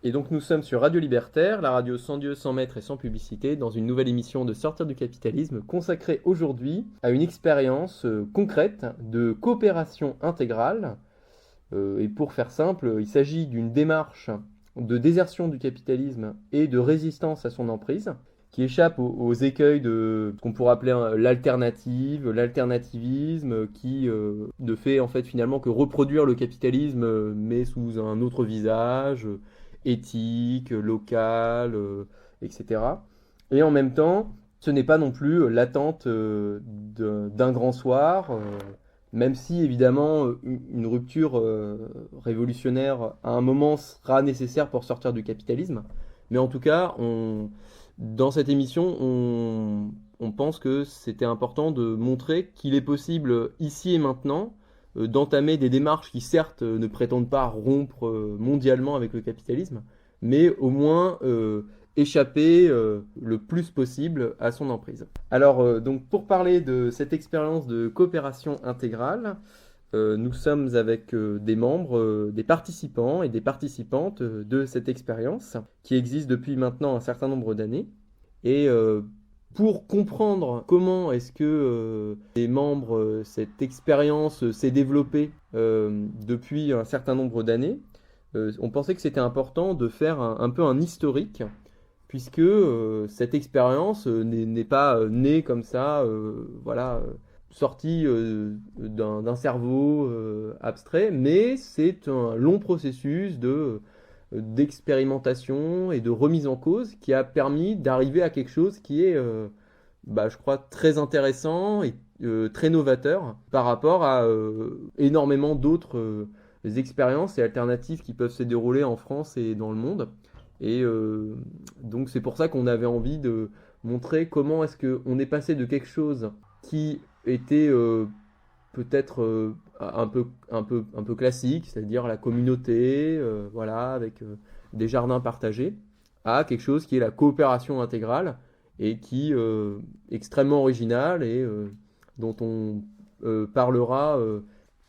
Et donc nous sommes sur Radio Libertaire, la radio sans Dieu, sans maître et sans publicité, dans une nouvelle émission de Sortir du capitalisme consacrée aujourd'hui à une expérience concrète de coopération intégrale. Et pour faire simple, il s'agit d'une démarche de désertion du capitalisme et de résistance à son emprise, qui échappe aux écueils de ce qu'on pourrait appeler l'alternative, l'alternativisme, qui ne fait en fait finalement que reproduire le capitalisme, mais sous un autre visage, éthique, local, etc. Et en même temps, ce n'est pas non plus l'attente d'un grand soir, même si évidemment une rupture révolutionnaire à un moment sera nécessaire pour sortir du capitalisme. Mais en tout cas, dans cette émission, on pense que c'était important de montrer qu'il est possible ici et maintenant d'entamer des démarches qui certes ne prétendent pas rompre mondialement avec le capitalisme, mais au moins échapper le plus possible à son emprise. Alors, donc pour parler de cette expérience de coopération intégrale, nous sommes avec des membres, des participants et des participantes de cette expérience qui existe depuis maintenant un certain nombre d'années. Et pour comprendre comment est-ce que les membres, cette expérience s'est développée depuis un certain nombre d'années, on pensait que c'était important de faire un peu un historique puisque cette expérience n'est pas née comme ça, voilà, sortie d'un cerveau abstrait, mais c'est un long processus d'expérimentation et de remise en cause qui a permis d'arriver à quelque chose qui est, je crois, très intéressant et très novateur par rapport à énormément d'autres expériences et alternatives qui peuvent se dérouler en France et dans le monde. Et donc c'est pour ça qu'on avait envie de montrer comment est-ce qu'on est passé de quelque chose qui était peut-être un peu classique, c'est-à-dire la communauté, voilà, avec des jardins partagés, à quelque chose qui est la coopération intégrale et qui est extrêmement original et dont on parlera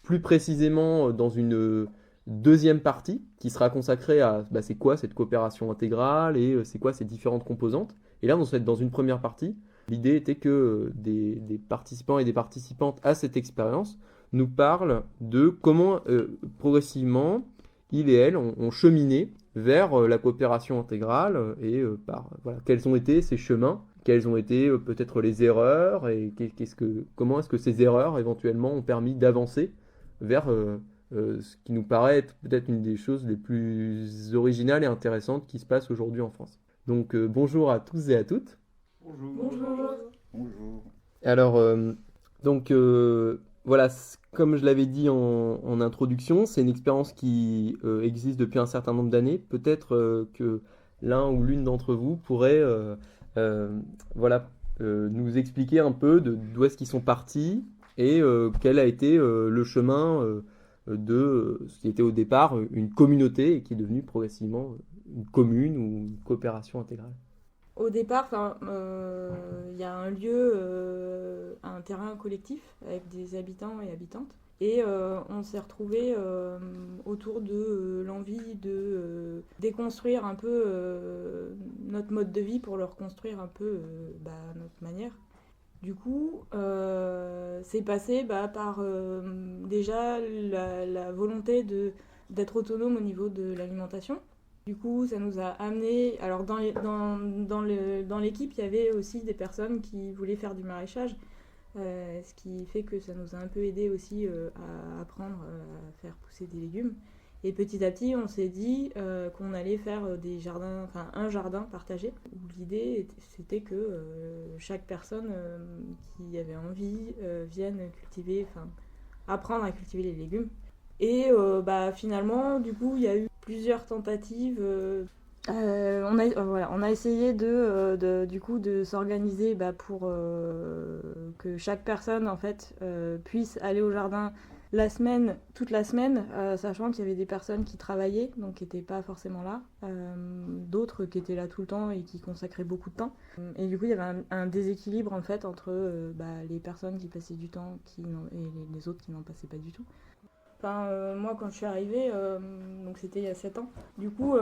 plus précisément dans une deuxième partie qui sera consacrée à c'est quoi cette coopération intégrale et c'est quoi ces différentes composantes. Et là, dans une première partie, l'idée était que des participants et des participantes à cette expérience nous parlent de comment progressivement ils et elles ont cheminé vers la coopération intégrale et voilà, quels ont été ces chemins, quelles ont été peut-être les erreurs et comment est-ce que ces erreurs éventuellement ont permis d'avancer vers ce qui nous paraît être peut-être une des choses les plus originales et intéressantes qui se passent aujourd'hui en France. Donc bonjour à tous et à toutes. Bonjour. Bonjour. Alors, donc voilà, comme je l'avais dit en introduction, c'est une expérience qui existe depuis un certain nombre d'années. Peut-être que l'un ou l'une d'entre vous pourrait euh, voilà, nous expliquer un peu d'où est-ce qu'ils sont partis et quel a été le chemin de ce qui était au départ une communauté et qui est devenu progressivement une commune ou une coopération intégrale. Au départ, il y a un lieu, un terrain collectif avec des habitants et habitantes. Et on s'est retrouvés autour de l'envie de déconstruire un peu notre mode de vie pour le reconstruire un peu à notre manière. Du coup, c'est passé par déjà la volonté d'être autonome au niveau de l'alimentation. Du coup, ça nous a amené. Alors, dans l'équipe, il y avait aussi des personnes qui voulaient faire du maraîchage, ce qui fait que ça nous a un peu aidé aussi à apprendre à faire pousser des légumes. Et petit à petit, on s'est dit qu'on allait faire des jardins, enfin un jardin partagé. Où l'idée, c'était que chaque personne qui avait envie vienne cultiver, enfin apprendre à cultiver les légumes. Et finalement, du coup, il y a eu plusieurs tentatives. On a essayé du coup, de s'organiser pour que chaque personne en fait, puisse aller au jardin toute la semaine, sachant qu'il y avait des personnes qui travaillaient, donc qui n'étaient pas forcément là, d'autres qui étaient là tout le temps et qui consacraient beaucoup de temps. Et du coup, il y avait un déséquilibre en fait entre les personnes qui passaient du temps et les autres qui n'en passaient pas du tout. Enfin, moi, quand je suis arrivée, donc c'était il y a 7 ans, du coup,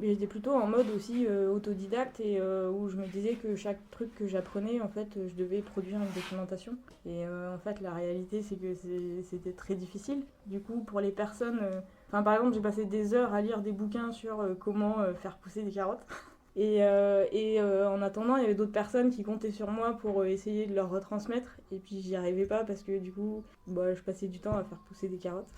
j'étais plutôt en mode aussi autodidacte et où je me disais que chaque truc que j'apprenais, en fait, je devais produire une documentation. Et en fait, la réalité, c'est que c'était très difficile. Du coup, pour les personnes... Enfin, par exemple, j'ai passé des heures à lire des bouquins sur comment faire pousser des carottes. En attendant, il y avait d'autres personnes qui comptaient sur moi pour essayer de leur retransmettre. Et puis j'y arrivais pas parce que du coup, je passais du temps à faire pousser des carottes.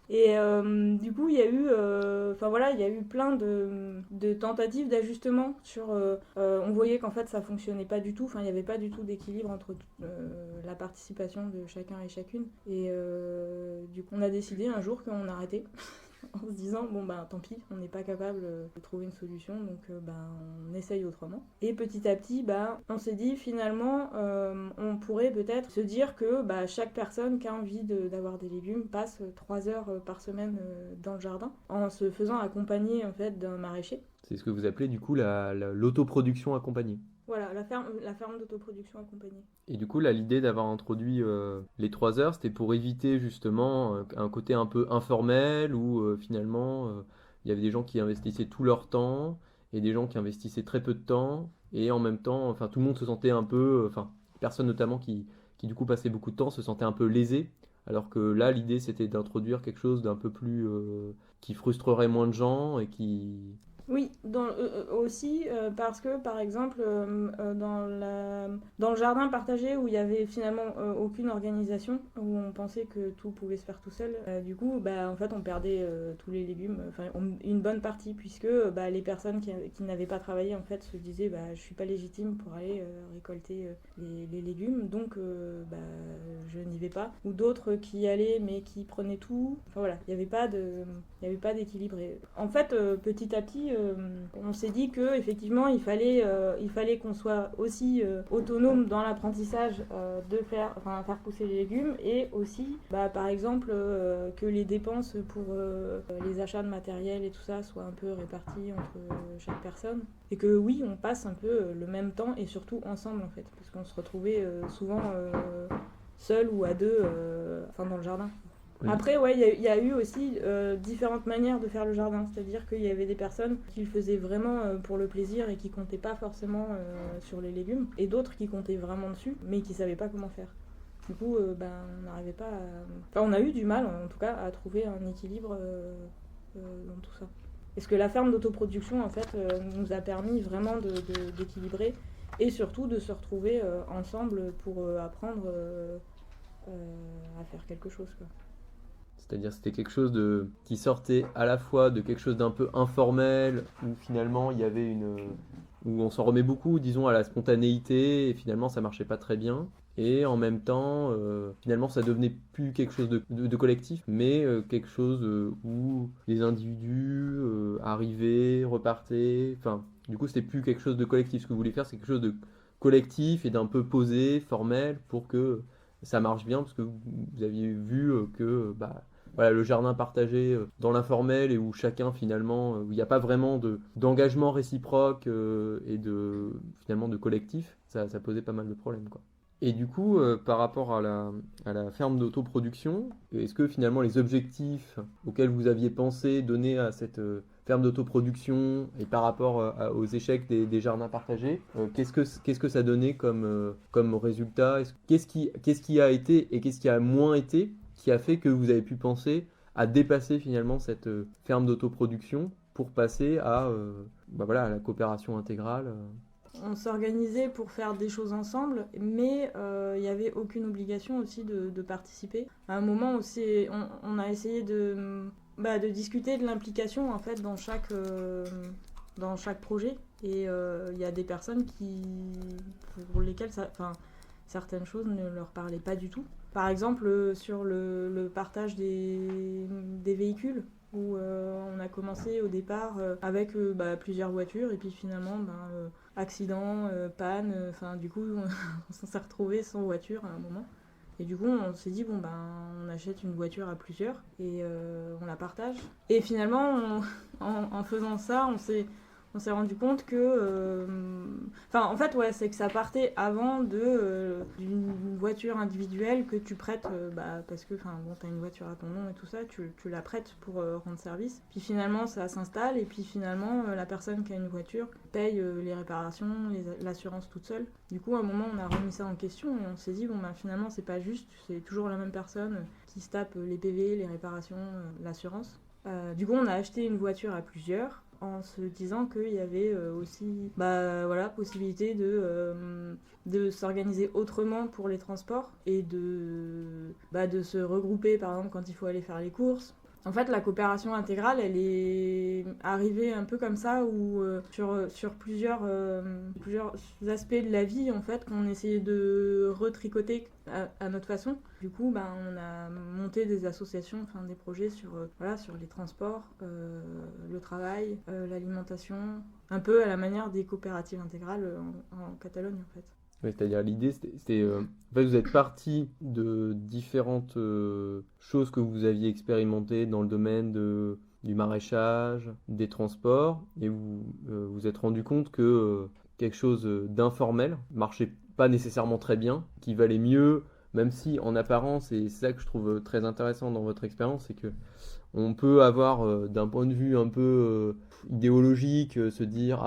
Du coup, il y a eu, il y a eu plein de tentatives d'ajustement sur. On voyait qu'en fait, ça fonctionnait pas du tout. Enfin, il n'y avait pas du tout d'équilibre entre la participation de chacun et chacune. Du coup, on a décidé un jour qu'on arrêtait. En se disant tant pis, on n'est pas capable de trouver une solution, donc on essaye autrement. Et petit à petit, on s'est dit finalement on pourrait peut-être se dire que chaque personne qui a envie d'avoir des légumes passe 3 heures par semaine dans le jardin en se faisant accompagner en fait d'un maraîcher. C'est ce que vous appelez du coup l'autoproduction accompagnée. Voilà, la ferme d'autoproduction accompagnée. Et du coup, là, l'idée d'avoir introduit les 3 heures, c'était pour éviter justement un côté un peu informel où finalement il y avait des gens qui investissaient tout leur temps et des gens qui investissaient très peu de temps. Et en même temps, enfin, tout le monde se sentait un peu, enfin, personne notamment qui du coup passait beaucoup de temps se sentait un peu lésé. Alors que là, l'idée c'était d'introduire quelque chose d'un peu plus qui frustrerait moins de gens et qui. Oui, aussi parce que par exemple dans le jardin partagé où il y avait finalement aucune organisation, où on pensait que tout pouvait se faire tout seul, du coup en fait on perdait tous les légumes, enfin une bonne partie puisque les personnes qui n'avaient pas travaillé en fait se disaient je suis pas légitime pour aller récolter les légumes, donc je n'y vais pas, ou d'autres qui y allaient mais qui prenaient tout. Enfin voilà, il n'y avait pas d'équilibre. En fait petit à petit on s'est dit que effectivement il fallait qu'on soit aussi autonome dans l'apprentissage de faire pousser les légumes, et aussi par exemple que les dépenses pour les achats de matériel et tout ça soient un peu réparties entre chaque personne, et que oui, on passe un peu le même temps et surtout ensemble en fait, parce qu'on se retrouvait souvent seul ou à deux dans le jardin. Oui. Après, il y a eu aussi différentes manières de faire le jardin. C'est-à-dire qu'il y avait des personnes qui le faisaient vraiment pour le plaisir et qui comptaient pas forcément sur les légumes, et d'autres qui comptaient vraiment dessus, mais qui savaient pas comment faire. Du coup, on n'arrivait pas à... Enfin, on a eu du mal, en tout cas, à trouver un équilibre dans tout ça. Parce que la ferme d'autoproduction, en fait, nous a permis vraiment d'équilibrer, et surtout de se retrouver ensemble pour apprendre à faire quelque chose, quoi. C'est-à-dire c'était quelque chose qui sortait à la fois de quelque chose d'un peu informel, où finalement il y avait où on s'en remet beaucoup, disons, à la spontanéité, et finalement ça marchait pas très bien. Et en même temps, finalement ça devenait plus quelque chose de collectif, mais quelque chose où les individus arrivaient, repartaient. Enfin, du coup c'était plus quelque chose de collectif. Ce que vous voulez faire, c'est quelque chose de collectif et d'un peu posé, formel, pour que ça marche bien, parce que vous aviez vu que voilà, le jardin partagé dans l'informel, et où chacun finalement, où il n'y a pas vraiment d'engagement réciproque et finalement de collectif, ça posait pas mal de problèmes, quoi. Et du coup, par rapport à la ferme d'autoproduction, est-ce que finalement les objectifs auxquels vous aviez pensé donner à cette ferme d'autoproduction, et par rapport aux échecs des jardins partagés, qu'est-ce que ça donnait comme résultat? Qu'est-ce qui a été et qu'est-ce qui a moins été, qui a fait que vous avez pu penser à dépasser finalement cette ferme d'autoproduction pour passer à à la coopération intégrale? On s'organisait pour faire des choses ensemble, mais il n'y avait aucune obligation aussi de participer. À un moment aussi, on a essayé de discuter de l'implication en fait dans chaque projet, et il y a des personnes pour lesquelles certaines choses ne leur parlaient pas du tout. Par exemple, sur le partage des véhicules, où on a commencé au départ avec plusieurs voitures, et puis finalement accident, panne, du coup on s'est retrouvé sans voiture à un moment, et du coup on s'est dit on achète une voiture à plusieurs et on la partage, et finalement en faisant ça on on s'est rendu compte que... en fait, ouais, c'est que ça partait avant d'une voiture individuelle que tu prêtes, parce que t'as une voiture à ton nom et tout ça, tu la prêtes pour rendre service. Puis finalement, ça s'installe et puis finalement, la personne qui a une voiture paye les réparations, l'assurance toute seule. Du coup, à un moment, on a remis ça en question et on s'est dit, finalement, c'est pas juste, c'est toujours la même personne qui se tape les PV, les réparations, l'assurance. Du coup, on a acheté une voiture à plusieurs en se disant qu'il y avait aussi possibilité de s'organiser autrement pour les transports et de se regrouper par exemple quand il faut aller faire les courses. En fait, la coopération intégrale, elle est arrivée un peu comme ça, où sur plusieurs aspects de la vie, en fait, qu'on essayait de retricoter à notre façon. Du coup, on a monté des associations, des projets sur les transports, le travail, l'alimentation, un peu à la manière des coopératives intégrales en Catalogne, en fait. Oui, c'est-à-dire l'idée, c'était en fait, vous êtes parti de différentes choses que vous aviez expérimentées dans le domaine du maraîchage, des transports, et vous vous êtes rendu compte que quelque chose d'informel marchait pas nécessairement très bien, qu'il valait mieux, même si en apparence, et c'est ça que je trouve très intéressant dans votre expérience, c'est que on peut avoir d'un point de vue un peu idéologique se dire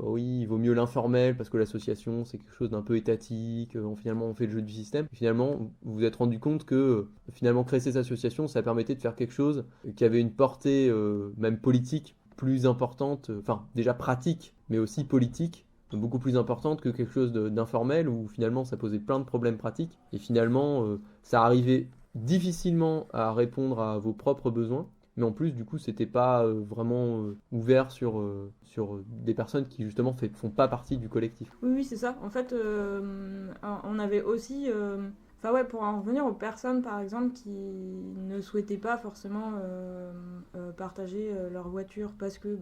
oui, il vaut mieux l'informel parce que l'association c'est quelque chose d'un peu étatique, finalement on fait le jeu du système. Finalement vous vous êtes rendu compte que finalement créer ces associations ça permettait de faire quelque chose qui avait une portée même politique plus importante, déjà pratique mais aussi politique, beaucoup plus importante que quelque chose d'informel où finalement ça posait plein de problèmes pratiques et finalement ça arrivait difficilement à répondre à vos propres besoins, mais en plus, du coup, c'était pas vraiment ouvert sur des personnes qui justement font pas partie du collectif. Oui, c'est ça. En fait, on avait aussi... pour en revenir aux personnes, par exemple, qui ne souhaitaient pas forcément partager leur voiture parce que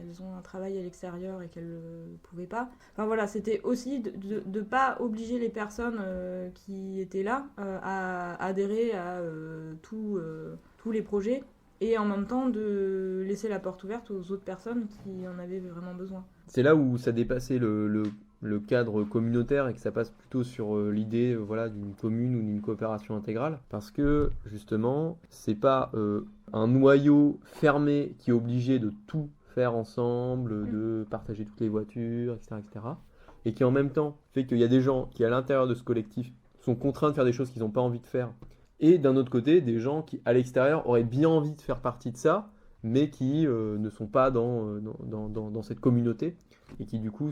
elles ont un travail à l'extérieur et qu'elles ne pouvaient pas. C'était aussi de ne pas obliger les personnes qui étaient là à adhérer à tous les projets et en même temps de laisser la porte ouverte aux autres personnes qui en avaient vraiment besoin. C'est là où ça dépassait le cadre communautaire et que ça passe plutôt sur l'idée d'une commune ou d'une coopération intégrale parce que justement c'est pas un noyau fermé qui est obligé de tout faire ensemble, de partager toutes les voitures, etc. Et qui en même temps fait qu'il y a des gens qui à l'intérieur de ce collectif sont contraints de faire des choses qu'ils n'ont pas envie de faire et d'un autre côté des gens qui à l'extérieur auraient bien envie de faire partie de ça mais qui ne sont pas dans cette communauté et qui du coup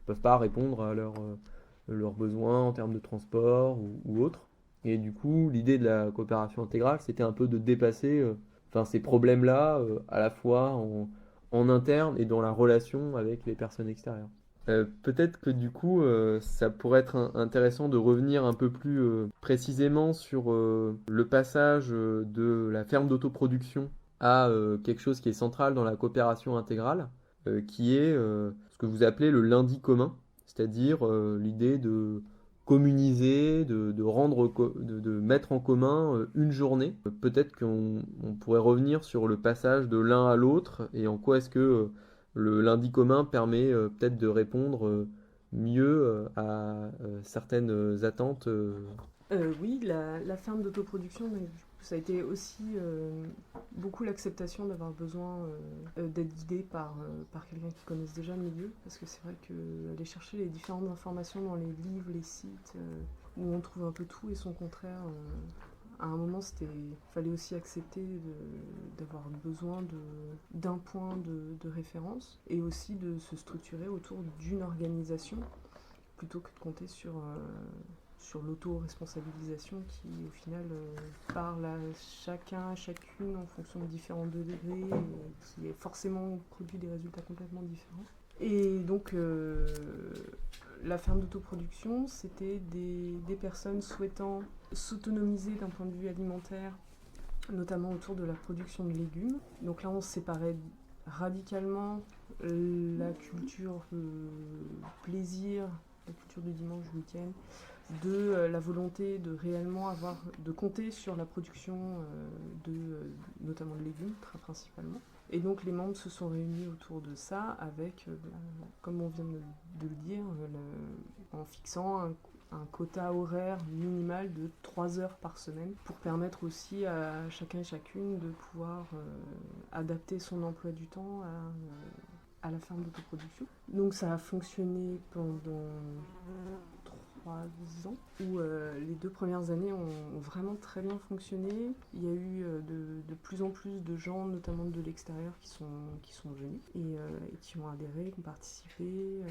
peuvent pas répondre à leurs besoins en termes de transport ou autre. Et du coup, l'idée de la coopération intégrale, c'était un peu de dépasser ces problèmes-là à la fois en interne et dans la relation avec les personnes extérieures. Peut-être que du coup, ça pourrait être intéressant de revenir un peu plus précisément sur le passage de la ferme d'autoproduction à quelque chose qui est central dans la coopération intégrale, qui est ce que vous appelez le lundi commun, c'est-à-dire l'idée de communiser, de mettre en commun une journée. Peut-être qu'on pourrait revenir sur le passage de l'un à l'autre et en quoi est-ce que le lundi commun permet peut-être de répondre mieux à certaines attentes. Oui, la ferme d'autoproduction, ça a été aussi beaucoup l'acceptation d'avoir besoin d'être guidé par quelqu'un qui connaisse déjà le milieu, parce que c'est vrai qu'aller chercher les différentes informations dans les livres, les sites, où on trouve un peu tout et son contraire, à un moment, il fallait aussi accepter d'avoir besoin d'un point de référence et aussi de se structurer autour d'une organisation plutôt que de compter sur l'auto-responsabilisation qui, au final, parle à chacun, à chacune en fonction de différents degrés et qui est forcément produit des résultats complètement différents. Et donc, la ferme d'autoproduction, c'était des personnes souhaitant s'autonomiser d'un point de vue alimentaire, notamment autour de la production de légumes. Donc là, on séparait radicalement la culture plaisir, la culture du dimanche, du week-end, de la volonté de réellement de compter sur la production notamment de légumes, très principalement. Et donc les membres se sont réunis autour de ça avec, comme on vient de le dire, en fixant un quota horaire minimal de 3 heures par semaine pour permettre aussi à chacun et chacune de pouvoir adapter son emploi du temps à la ferme d'autoproduction. Donc ça a fonctionné pendant 3 ans, où les 2 premières années ont vraiment très bien fonctionné. Il y a eu de plus en plus de gens, notamment de l'extérieur, qui sont venus et qui ont adhéré, qui ont participé,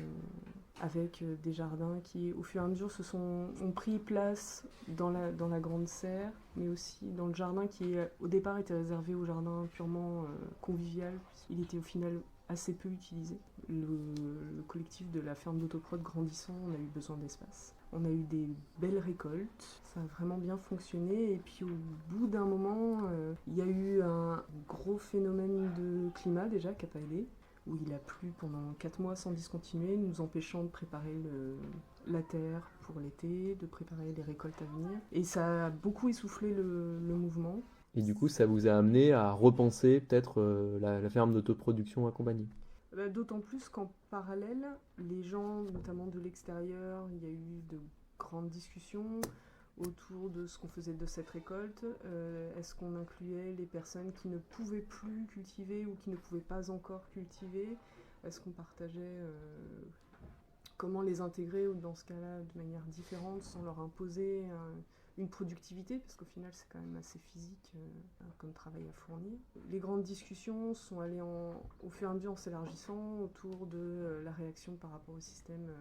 avec des jardins qui, au fur et à mesure, ont pris place dans la grande serre, mais aussi dans le jardin qui, au départ, était réservé au jardin purement convivial. Il était au final assez peu utilisé. Le collectif de la ferme d'autoprod grandissant, on a eu besoin d'espace. On a eu des belles récoltes, ça a vraiment bien fonctionné. Et puis au bout d'un moment, il y a eu un gros phénomène de climat déjà, Kapaélé, où il a plu pendant 4 mois sans discontinuer, nous empêchant de préparer la terre pour l'été, de préparer les récoltes à venir. Et ça a beaucoup essoufflé le mouvement. Et du coup, ça vous a amené à repenser peut-être la ferme d'autoproduction accompagnée. D'autant plus qu'en parallèle, les gens, notamment de l'extérieur, il y a eu de grandes discussions autour de ce qu'on faisait de cette récolte. Est-ce qu'on incluait les personnes qui ne pouvaient plus cultiver ou qui ne pouvaient pas encore cultiver? Est-ce qu'on partageait comment les intégrer, ou dans ce cas-là, de manière différente, sans leur imposer une productivité, parce qu'au final c'est quand même assez physique comme travail à fournir. Les grandes discussions sont allées au fur et à mesure en s'élargissant autour de la réaction par rapport au système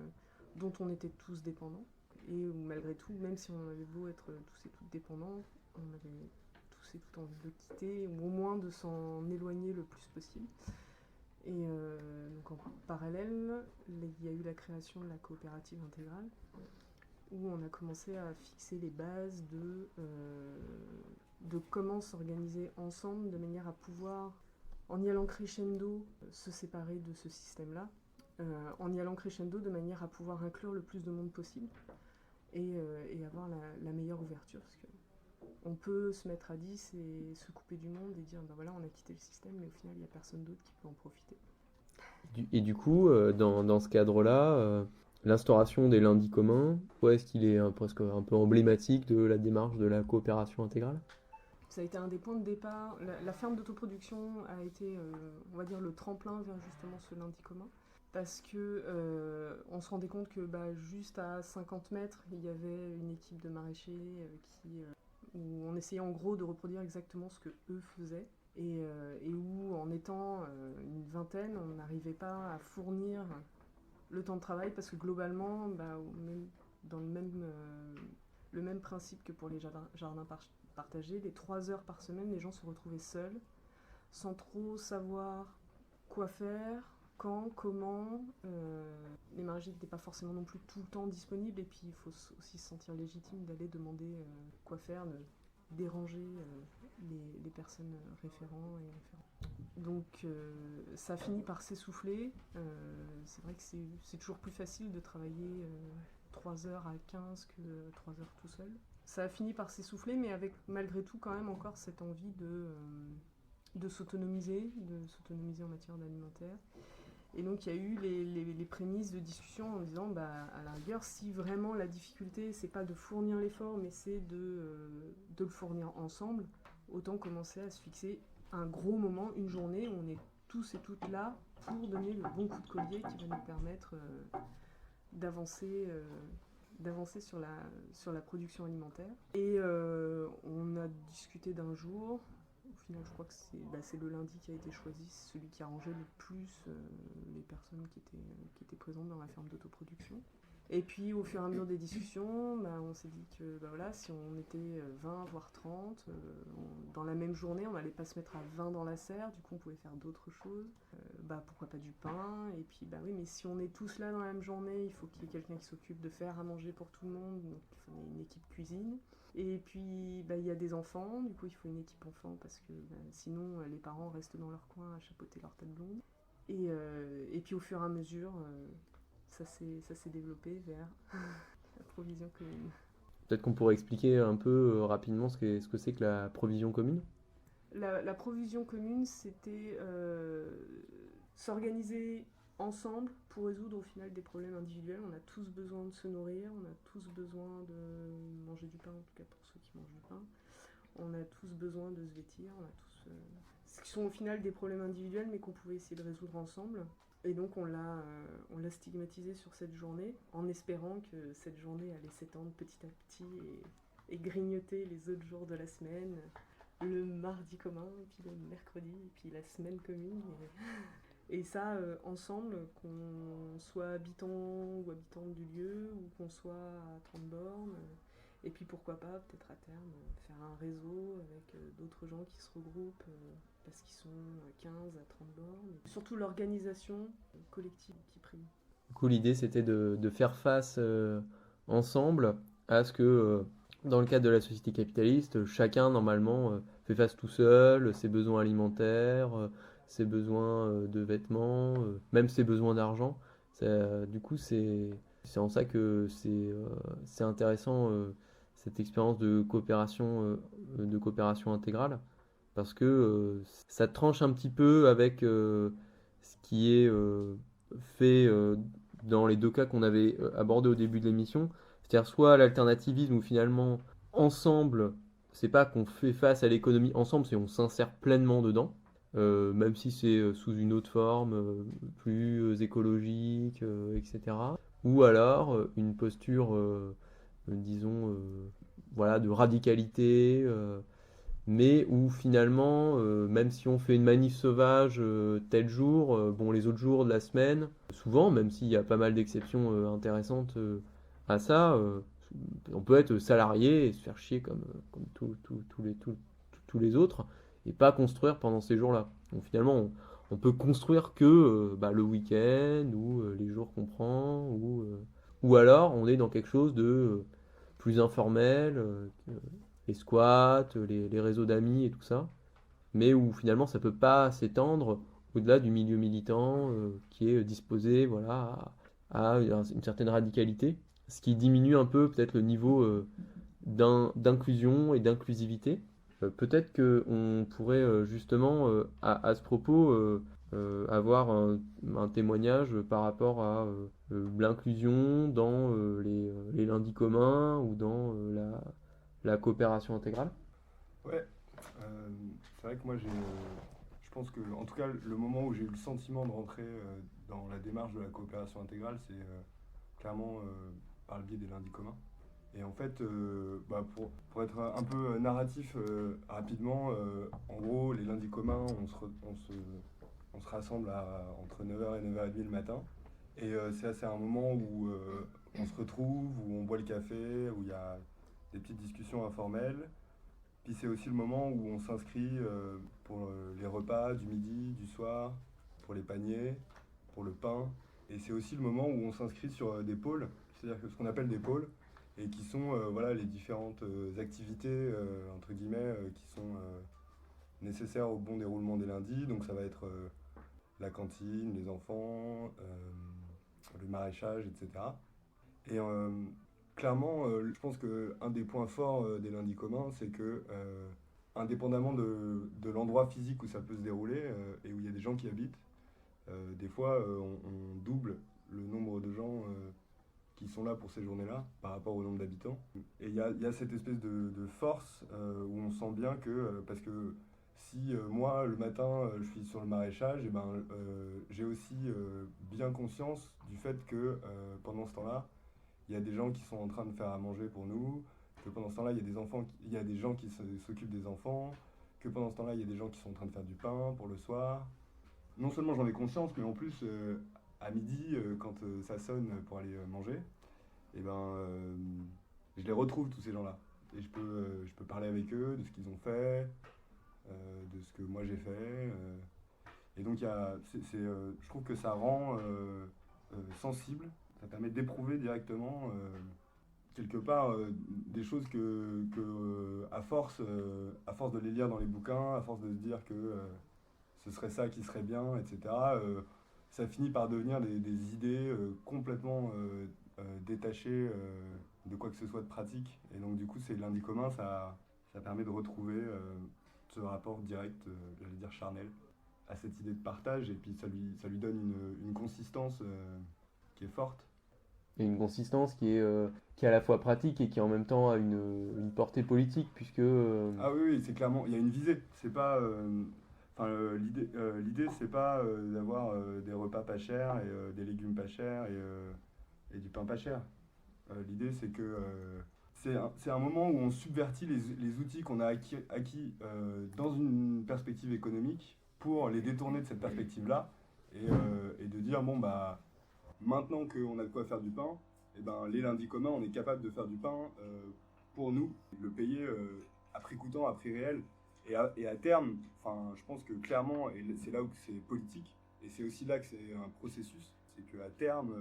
dont on était tous dépendants, et où malgré tout, même si on avait beau être tous et toutes dépendants, on avait tous et toutes envie de le quitter, ou au moins de s'en éloigner le plus possible. Et donc en parallèle, il y a eu la création de la coopérative intégrale, où on a commencé à fixer les bases de comment s'organiser ensemble de manière à pouvoir, en y allant crescendo, se séparer de ce système-là, en y allant crescendo de manière à pouvoir inclure le plus de monde possible et avoir la meilleure ouverture. Parce que on peut se mettre à 10 et se couper du monde et dire ben voilà, on a quitté le système, mais au final il n'y a personne d'autre qui peut en profiter. Et du coup, dans ce cadre-là, l'instauration des lundis communs, est-ce qu'il est presque un peu emblématique de la démarche de la coopération intégrale? Ça a été un des points de départ. La ferme d'autoproduction a été, on va dire, le tremplin vers justement ce lundi commun. Parce que on se rendait compte que juste à 50 mètres, il y avait une équipe de maraîchers où on essayait en gros de reproduire exactement ce que eux faisaient. Et où, en étant une vingtaine, on n'arrivait pas à fournir le temps de travail, parce que globalement, dans le même principe que pour les jardins partagés, les 3 heures par semaine, les gens se retrouvaient seuls, sans trop savoir quoi faire, quand, comment. Les maraîchers n'étaient pas forcément non plus tout le temps disponibles, et puis il faut aussi se sentir légitime d'aller demander quoi faire, de déranger les personnes référents et référents. Donc ça a fini par s'essouffler. C'est vrai que c'est toujours plus facile de travailler 3 heures à 15 que 3 heures tout seul. Ça a fini par s'essouffler, mais avec malgré tout quand même encore cette envie de s'autonomiser en matière d'alimentaire. Et donc il y a eu les prémices de discussion en disant à la rigueur, si vraiment la difficulté c'est pas de fournir l'effort, mais c'est de le fournir ensemble, autant commencer à se fixer un gros moment, une journée où on est tous et toutes là pour donner le bon coup de collier qui va nous permettre d'avancer sur la production alimentaire. Et on a discuté d'un jour. Au final, je crois que c'est le lundi qui a été choisi, celui qui arrangeait le plus les personnes qui étaient présentes dans la ferme d'autoproduction. Et puis, au fur et à mesure des discussions, on s'est dit que si on était 20, voire 30, dans la même journée, on n'allait pas se mettre à 20 dans la serre, du coup on pouvait faire d'autres choses. Pourquoi pas du pain? Et puis, oui, mais si on est tous là dans la même journée, il faut qu'il y ait quelqu'un qui s'occupe de faire à manger pour tout le monde, donc il faut une équipe cuisine. Et puis, il y a des enfants, du coup il faut une équipe enfant, parce que sinon les parents restent dans leur coin à chapeauter leur tête blonde. Et puis au fur et à mesure, ça s'est développé vers la provision commune. Peut-être qu'on pourrait expliquer un peu rapidement ce que c'est que la provision commune. La provision commune, c'était s'organiser ensemble pour résoudre au final des problèmes individuels. On a tous besoin de se nourrir, on a tous besoin de manger du pain, en tout cas pour ceux qui mangent du pain. On a tous besoin de se vêtir, on a tous... ce qui sont au final des problèmes individuels, mais qu'on pouvait essayer de résoudre ensemble. Et donc on l'a stigmatisé sur cette journée, en espérant que cette journée allait s'étendre petit à petit et grignoter les autres jours de la semaine, le mardi commun, puis le mercredi, et puis la semaine commune. Et ça, ensemble, qu'on soit habitant ou habitante du lieu, ou qu'on soit à 30 bornes, et puis pourquoi pas, peut-être à terme, faire un réseau avec d'autres gens qui se regroupent parce qu'ils sont 15 à 30 bornes. Et surtout l'organisation collective qui prime. Du coup, l'idée, c'était de faire face ensemble à ce que, dans le cadre de la société capitaliste, chacun, normalement, fait face tout seul, ses besoins alimentaires, ses besoins de vêtements, même ses besoins d'argent. Du coup, c'est en ça que c'est intéressant, cette expérience de coopération intégrale, parce que ça tranche un petit peu avec ce qui est fait dans les deux cas qu'on avait abordés au début de l'émission, c'est-à-dire soit l'alternativisme où finalement ensemble, c'est pas qu'on fait face à l'économie ensemble, c'est on s'insère pleinement dedans, même si c'est sous une autre forme, plus écologique, etc. Ou alors une posture, disons, voilà, de radicalité, mais où finalement, même si on fait une manif sauvage tel jour, bon, les autres jours de la semaine, souvent, même s'il y a pas mal d'exceptions intéressantes à ça, on peut être salarié et se faire chier comme tous les autres et pas construire pendant ces jours-là. Donc finalement, on peut construire que le week-end ou les jours qu'on prend, ou alors on est dans quelque chose de plus informel, les squats, les réseaux d'amis et tout ça, mais où finalement ça peut pas s'étendre au-delà du milieu militant qui est disposé voilà, à une certaine radicalité, ce qui diminue un peu peut-être le niveau d'inclusion et d'inclusivité. Peut-être qu'on pourrait justement à ce propos avoir un témoignage par rapport à l'inclusion dans les lundis communs ou dans la coopération intégrale. Ouais, c'est vrai que moi je pense que, en tout cas, le moment où j'ai eu le sentiment de rentrer dans la démarche de la coopération intégrale, c'est clairement par le biais des lundis communs. Et en fait, pour être un peu narratif rapidement, en gros, les lundis communs, on se rassemble entre 9h et 9h30 le matin. Et c'est un moment où on se retrouve, où on boit le café, où il y a des petites discussions informelles. Puis c'est aussi le moment où on s'inscrit pour les repas du midi, du soir, pour les paniers, pour le pain. Et c'est aussi le moment où on s'inscrit sur des pôles, c'est-à-dire que ce qu'on appelle des pôles, et qui sont voilà, les différentes activités, entre guillemets, qui sont nécessaires au bon déroulement des lundis. Donc ça va être la cantine, les enfants, le maraîchage, etc. Et clairement, je pense qu'un des points forts des lundis communs, c'est que, indépendamment de l'endroit physique où ça peut se dérouler et où il y a des gens qui habitent, des fois on double le nombre de gens qui sont là pour ces journées-là par rapport au nombre d'habitants. Et il y a cette espèce de force où on sent bien que, parce que si moi le matin je suis sur le maraîchage, et j'ai aussi bien conscience du fait que pendant ce temps-là, il y a des gens qui sont en train de faire à manger pour nous, que pendant ce temps-là, il y a des gens qui s'occupent des enfants, que pendant ce temps-là, il y a des gens qui sont en train de faire du pain pour le soir. Non seulement j'en ai conscience, mais en plus, à midi, quand ça sonne pour aller manger, je les retrouve, tous ces gens-là. Et je peux parler avec eux de ce qu'ils ont fait, de ce que moi j'ai fait. Et donc, je trouve que ça rend sensible. Ça permet d'éprouver directement, quelque part, des choses que à force de les lire dans les bouquins, à force de se dire que ce serait ça qui serait bien, etc., ça finit par devenir des idées complètement détachées de quoi que ce soit de pratique. Et donc, du coup, ces lundis communs, ça permet de retrouver ce rapport direct, j'allais dire charnel, à cette idée de partage, et puis ça lui donne une consistance qui est forte. Et une consistance qui est à la fois pratique et qui en même temps a une portée politique, puisque... Ah oui, c'est clairement, il y a une visée. C'est pas, l'idée, c'est pas d'avoir des repas pas chers et des légumes pas chers et du pain pas cher. L'idée, c'est que c'est un moment où on subvertit les outils qu'on a acquis dans une perspective économique pour les détourner de cette perspective-là et de dire, bon, bah, maintenant qu'on a de quoi faire du pain, et ben, les lundis communs, on est capable de faire du pain pour nous, le payer à prix coûtant, à prix réel. Et à terme, je pense que clairement, et c'est là où c'est politique, et c'est aussi là que c'est un processus, c'est qu'à terme,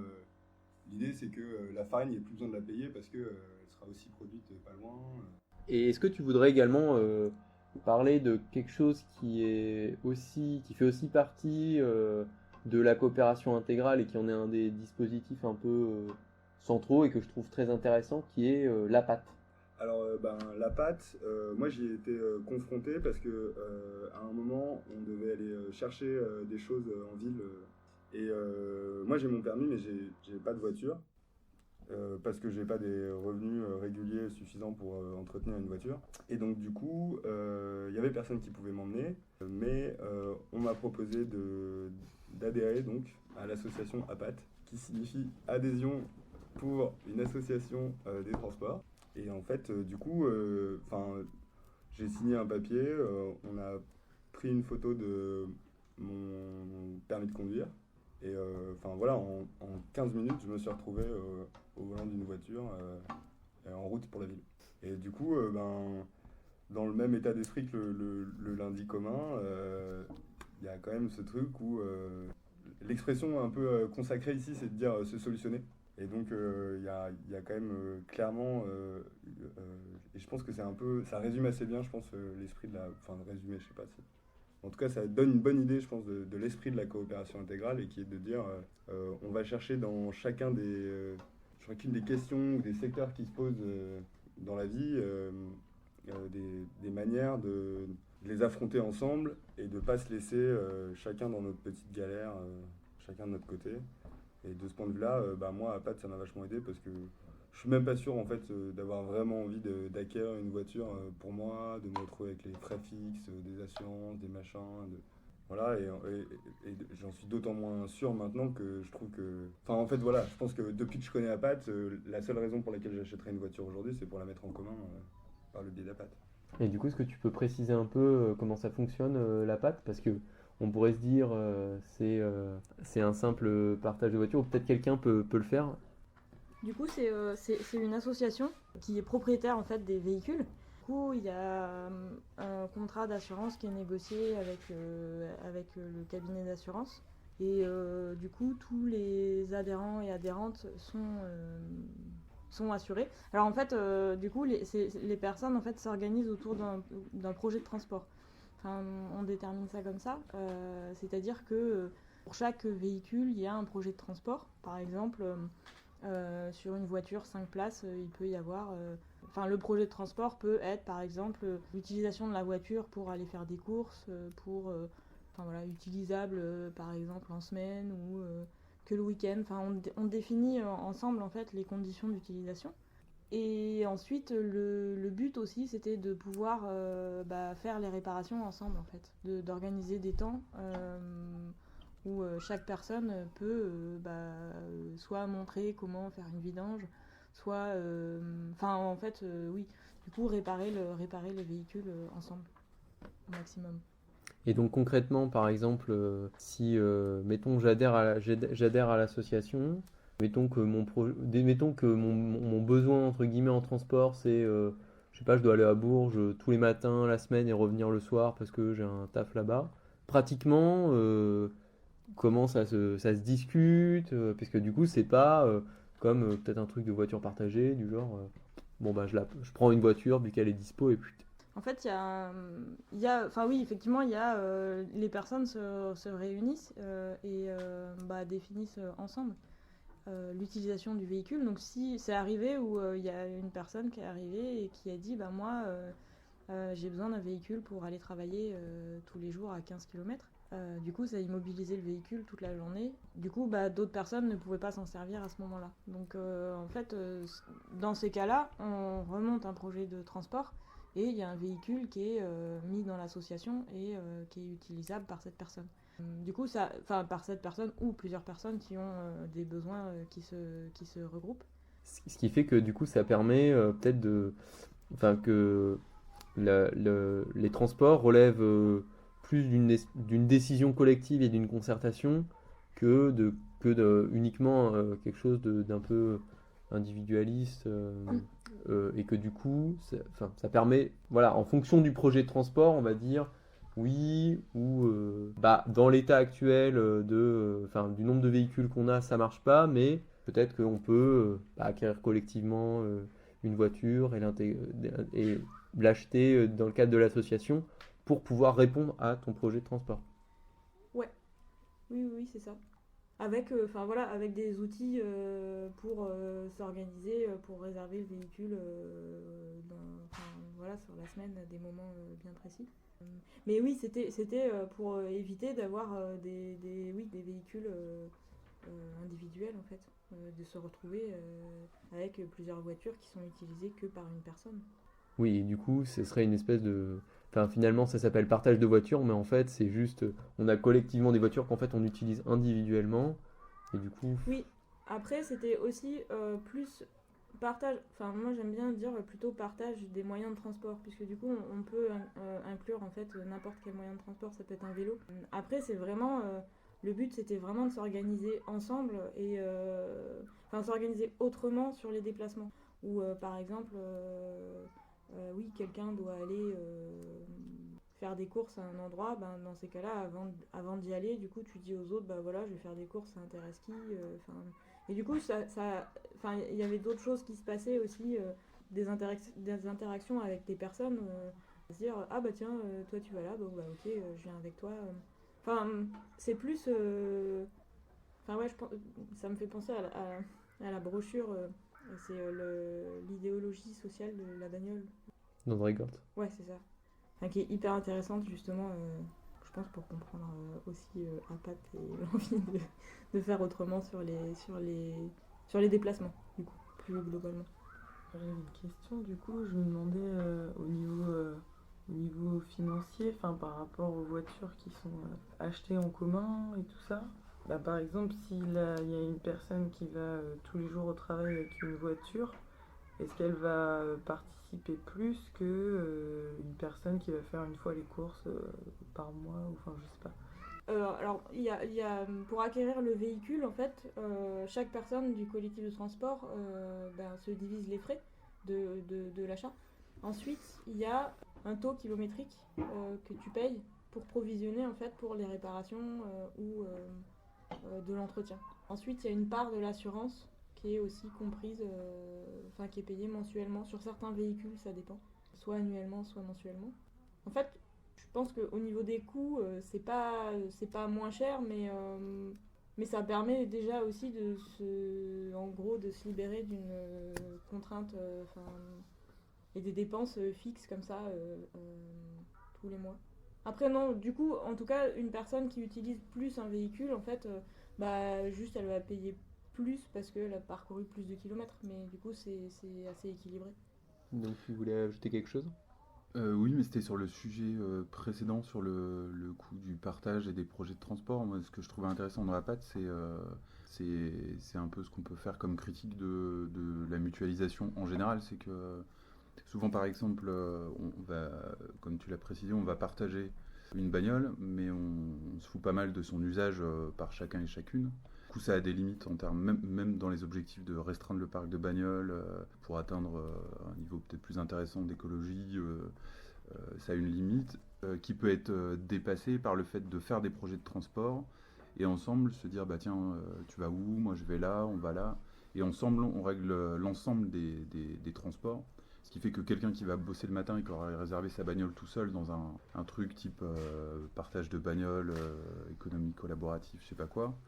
l'idée c'est que la farine, il n'y a plus besoin de la payer parce qu'elle sera aussi produite pas loin. Et est-ce que tu voudrais également parler de quelque chose qui fait aussi partie de la coopération intégrale et qui en est un des dispositifs un peu centraux et que je trouve très intéressant, qui est la pâte? Alors, la pâte, moi j'y ai été confronté parce que à un moment, on devait aller chercher des choses en ville. Et moi j'ai mon permis, mais j'ai pas de voiture parce que j'ai pas des revenus réguliers suffisants pour entretenir une voiture. Et donc, du coup, il y avait personne qui pouvait m'emmener, mais on m'a proposé d'adhérer donc à l'association APAT, qui signifie Adhésion pour une association des transports. Et en fait, du coup, j'ai signé un papier, on a pris une photo de mon permis de conduire. Et voilà, en 15 minutes, je me suis retrouvé au volant d'une voiture en route pour la ville. Et du coup, dans le même état d'esprit que le lundi commun, il y a quand même ce truc où l'expression un peu consacrée ici, c'est de dire se solutionner. Et donc, il y a quand même clairement, et je pense que c'est un peu, ça résume assez bien, je pense, l'esprit de résumé, je sais pas si. En tout cas, ça donne une bonne idée, je pense, de l'esprit de la coopération intégrale et qui est de dire, on va chercher dans chacune des questions ou des secteurs qui se posent dans la vie, des manières de les affronter ensemble et de ne pas se laisser chacun dans notre petite galère, chacun de notre côté. Et de ce point de vue-là, moi, à Pat, ça m'a vachement aidé parce que je suis même pas sûr en fait d'avoir vraiment envie d'acquérir une voiture pour moi, de me retrouver avec les frais fixes, des assurances, des machins. Voilà, et j'en suis d'autant moins sûr maintenant que je trouve que... Enfin, en fait, voilà, je pense que depuis que je connais Apat, la seule raison pour laquelle j'achèterais une voiture aujourd'hui, c'est pour la mettre en commun par le biais d'Apat. Et du coup, est-ce que tu peux préciser un peu comment ça fonctionne la pâte? Parce que on pourrait se dire c'est un simple partage de voiture, ou peut-être quelqu'un peut le faire. Du coup, c'est une association qui est propriétaire en fait des véhicules. Du coup, il y a un contrat d'assurance qui est négocié avec le cabinet d'assurance. Et du coup, tous les adhérents et adhérentes sont assurés. Alors en fait, du coup, les personnes en fait s'organisent autour d'un projet de transport. Enfin, on détermine ça comme ça. C'est-à-dire que pour chaque véhicule, il y a un projet de transport. Par exemple, sur une voiture 5 places, il peut y avoir... le projet de transport peut être, par exemple, l'utilisation de la voiture pour aller faire des courses, utilisable, par exemple, en semaine ou que le week-end. Enfin, on définit ensemble, en fait, les conditions d'utilisation. Et ensuite, le but aussi, c'était de pouvoir faire les réparations ensemble, en fait. D'organiser des temps où chaque personne peut soit montrer comment faire une vidange, soit, du coup, réparer le véhicule ensemble, au maximum. Et donc concrètement, par exemple, si, mettons, j'adhère à l'association, mettons que mon besoin, entre guillemets, en transport, c'est, je sais pas, je dois aller à Bourges tous les matins, la semaine, et revenir le soir parce que j'ai un taf là-bas. Pratiquement, comment ça se discute, parce que du coup, c'est pas comme peut-être un truc de voiture partagée, du genre, je prends une voiture vu qu'elle est dispo et puis... En fait, effectivement, les personnes se réunissent et définissent ensemble l'utilisation du véhicule. Donc, si c'est arrivé où il y a une personne qui est arrivée et qui a dit, moi, j'ai besoin d'un véhicule pour aller travailler tous les jours à 15 km. Du coup, ça immobilisait le véhicule toute la journée. Du coup, d'autres personnes ne pouvaient pas s'en servir à ce moment-là. Donc, en fait, dans ces cas-là, on remonte un projet de transport et il y a un véhicule qui est mis dans l'association et qui est utilisable par cette personne. Du coup, par cette personne ou plusieurs personnes qui ont des besoins qui se regroupent. Ce qui fait que du coup, ça permet peut-être que les transports relèvent plus d'une décision collective et d'une concertation que uniquement quelque chose d'un peu individualiste et que du coup, ça permet, voilà, en fonction du projet de transport, on va dire oui ou dans l'état actuel du nombre de véhicules qu'on a, ça marche pas, mais peut-être qu'on peut acquérir collectivement une voiture et l'acheter dans le cadre de l'association pour pouvoir répondre à ton projet de transport. Ouais, oui, c'est ça. Avec, avec des outils pour s'organiser, pour réserver le véhicule sur la semaine à des moments bien précis. Mais oui, c'était pour éviter d'avoir des véhicules individuels en fait, de se retrouver avec plusieurs voitures qui sont utilisées que par une personne. Oui, et du coup, ce serait une espèce de... Enfin, finalement, ça s'appelle partage de voitures, mais en fait, c'est juste... On a collectivement des voitures qu'en fait, on utilise individuellement, et du coup... Oui, après, c'était aussi plus partage... Enfin, moi, j'aime bien dire plutôt partage des moyens de transport, puisque du coup, on peut inclure, en fait, n'importe quel moyen de transport, ça peut être un vélo. Après, c'est vraiment... le but, c'était vraiment de s'organiser ensemble, et... s'organiser autrement sur les déplacements. Ou, par exemple... oui, quelqu'un doit aller faire des courses à un endroit, dans ces cas-là, avant d'y aller, du coup, tu dis aux autres, je vais faire des courses à Interski. Et du coup, il y avait d'autres choses qui se passaient aussi, des interactions avec des personnes, se dire, tiens, toi tu vas là, ok, je viens avec toi. C'est plus... ça me fait penser à la brochure... c'est l'idéologie sociale de la bagnole. D'André Gortz. Ouais, c'est ça. Qui est hyper intéressante, justement, je pense, pour comprendre aussi Apat et l'envie de faire autrement sur les déplacements, du coup, plus globalement. J'avais une question, du coup, je me demandais au niveau financier, par rapport aux voitures qui sont achetées en commun et tout ça. Par exemple, s'il y a une personne qui va tous les jours au travail avec une voiture, est-ce qu'elle va participer plus que une personne qui va faire une fois les courses par mois, ou je sais pas. Alors, il y a, pour acquérir le véhicule, en fait, chaque personne du collectif de transport se divise les frais de l'achat. Ensuite, il y a un taux kilométrique que tu payes pour provisionner, en fait, pour les réparations ou de l'entretien. Ensuite, il y a une part de l'assurance qui est aussi comprise, qui est payée mensuellement. Sur certains véhicules, ça dépend. Soit annuellement, soit mensuellement. En fait, je pense qu'au niveau des coûts, c'est pas moins cher, mais ça permet déjà aussi de se libérer d'une contrainte et des dépenses fixes comme ça tous les mois. Après non, du coup, en tout cas, une personne qui utilise plus un véhicule, en fait, juste elle va payer plus parce qu'elle a parcouru plus de kilomètres, mais du coup c'est assez équilibré. Donc tu voulais ajouter quelque chose ? Oui, mais c'était sur le sujet précédent, sur le coût du partage et des projets de transport. Moi, ce que je trouvais intéressant dans la patte, c'est un peu ce qu'on peut faire comme critique de la mutualisation en général. C'est que souvent, par exemple, on va, comme tu l'as précisé, on va partager une bagnole, mais on se fout pas mal de son usage par chacun et chacune. Du coup, ça a des limites en termes, même dans les objectifs de restreindre le parc de bagnoles pour atteindre un niveau peut-être plus intéressant d'écologie. Ça a une limite qui peut être dépassée par le fait de faire des projets de transport et ensemble se dire tiens, tu vas où, moi je vais là, on va là, et ensemble on règle l'ensemble des transports. Ce qui fait que quelqu'un qui va bosser le matin et qui aura réservé sa bagnole tout seul dans un truc type partage de bagnole, économie collaborative, je sais pas quoi,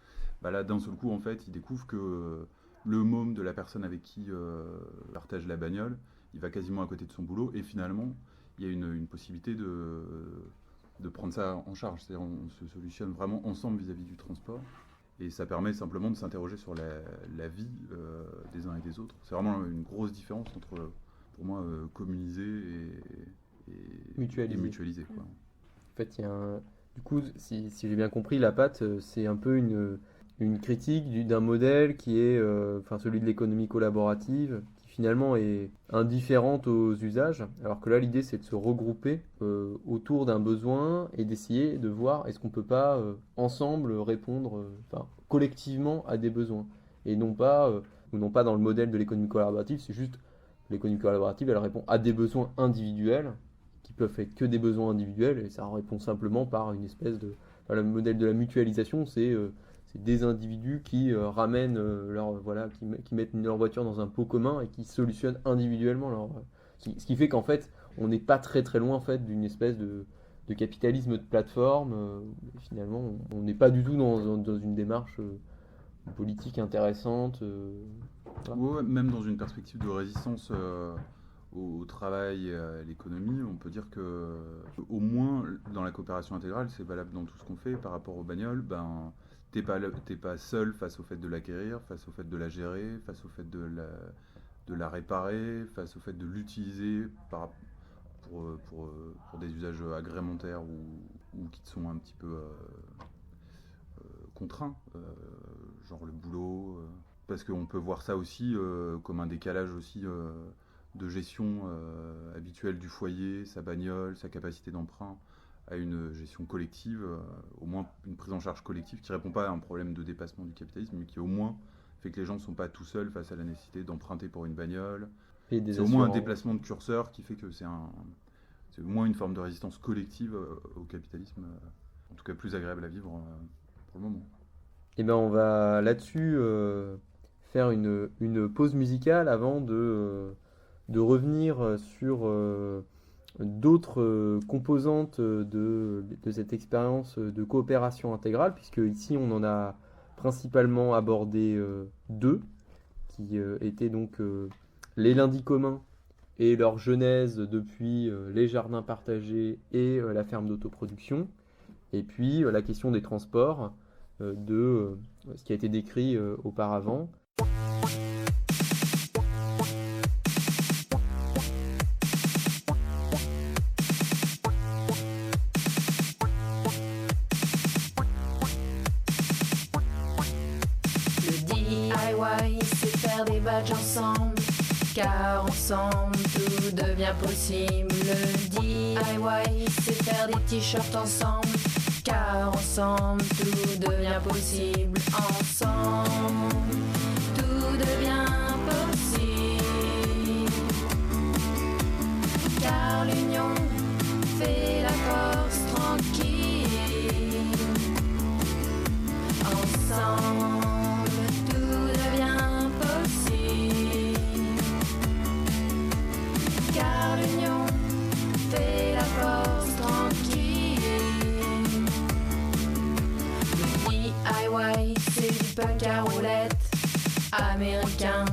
là d'un seul coup en fait il découvre que le môme de la personne avec qui partage la bagnole, il va quasiment à côté de son boulot et finalement il y a une possibilité de prendre ça en charge. C'est-à-dire on se solutionne vraiment ensemble vis-à-vis du transport. Et ça permet simplement de s'interroger sur la vie des uns et des autres. C'est vraiment une grosse différence entre, pour moi, communiser et mutualiser. Quoi. En fait, il y a du coup, si j'ai bien compris, la PAT, c'est un peu une critique d'un modèle qui est celui de l'économie collaborative, qui finalement est indifférente aux usages, alors que là, l'idée, c'est de se regrouper autour d'un besoin et d'essayer de voir est-ce qu'on peut pas ensemble répondre collectivement à des besoins. Et non pas dans le modèle de l'économie collaborative, c'est juste l'économie collaborative, elle répond à des besoins individuels, qui peuvent être que des besoins individuels, et ça répond simplement par une espèce de... le modèle de la mutualisation, c'est des individus qui ramènent qui mettent leur voiture dans un pot commun et qui solutionnent individuellement leur... Ce qui fait qu'en fait, on n'est pas très très loin en fait, d'une espèce de capitalisme de plateforme. Finalement, on n'est pas du tout dans une démarche politique intéressante. Voilà. Ouais, même dans une perspective de résistance au travail et à l'économie, on peut dire que au moins dans la coopération intégrale, c'est valable dans tout ce qu'on fait par rapport aux bagnoles, t'es pas seul face au fait de l'acquérir, face au fait de la gérer, face au fait de la réparer, face au fait de l'utiliser pour des usages agrémentaires ou qui te sont un petit peu contraints, genre le boulot, parce qu'on peut voir ça aussi comme un décalage aussi de gestion habituelle du foyer, sa bagnole, sa capacité d'emprunt, à une gestion collective, au moins une prise en charge collective qui ne répond pas à un problème de dépassement du capitalisme, mais qui au moins fait que les gens ne sont pas tout seuls face à la nécessité d'emprunter pour une bagnole. C'est au moins un déplacement de curseur qui fait que c'est au moins une forme de résistance collective au capitalisme, en tout cas plus agréable à vivre pour le moment. Et on va là-dessus faire une pause musicale avant de revenir sur d'autres composantes de cette expérience de coopération intégrale, puisque ici on en a principalement abordé deux, qui étaient donc les lundis communs et leur genèse depuis les jardins partagés et la ferme d'autoproduction, et puis la question des transports, de ce qui a été décrit auparavant. Des badges ensemble, car ensemble tout devient possible. Le DIY, c'est faire des t-shirts ensemble, car ensemble tout devient possible. Ensemble, tout devient possible, car l'union fait la force tranquille. Ensemble, punk à roulettes américain,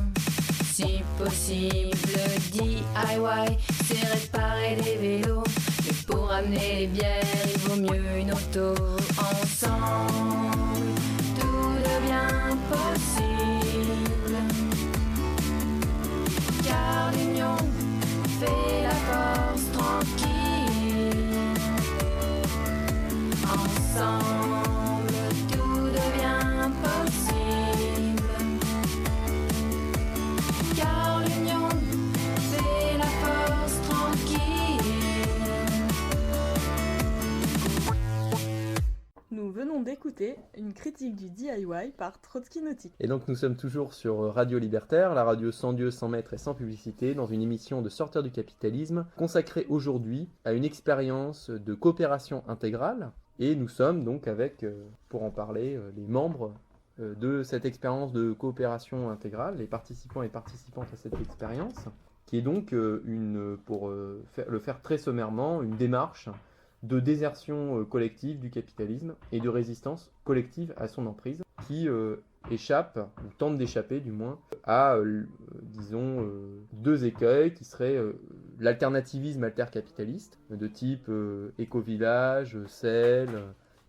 si possible. Le DIY, c'est réparer des vélos, mais pour amener les bières, il vaut mieux une auto. Ensemble, tout devient possible, car l'union fait la force tranquille. Ensemble, nous venons d'écouter une critique du DIY par Trotsky Nautique. Et donc nous sommes toujours sur Radio Libertaire, la radio sans Dieu, sans maître et sans publicité, dans une émission de Sortir du capitalisme, consacrée aujourd'hui à une expérience de coopération intégrale. Et nous sommes donc avec, pour en parler, les membres de cette expérience de coopération intégrale, les participants et participantes à cette expérience, qui est donc pour le faire très sommairement, une démarche de désertion collective du capitalisme et de résistance collective à son emprise, qui échappe, ou tente d'échapper du moins, à, disons, deux écueils qui seraient l'alternativisme altercapitaliste, de type éco-village, sel,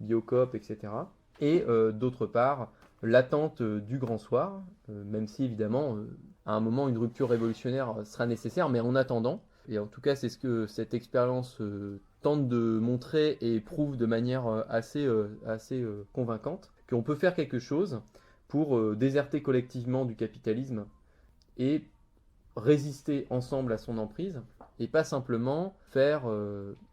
biocoop, etc. Et d'autre part, l'attente du grand soir, même si évidemment, à un moment, une rupture révolutionnaire sera nécessaire, mais en attendant, et en tout cas, c'est ce que cette expérience tente de montrer et prouve de manière assez convaincante, qu'on peut faire quelque chose pour déserter collectivement du capitalisme et résister ensemble à son emprise, et pas simplement faire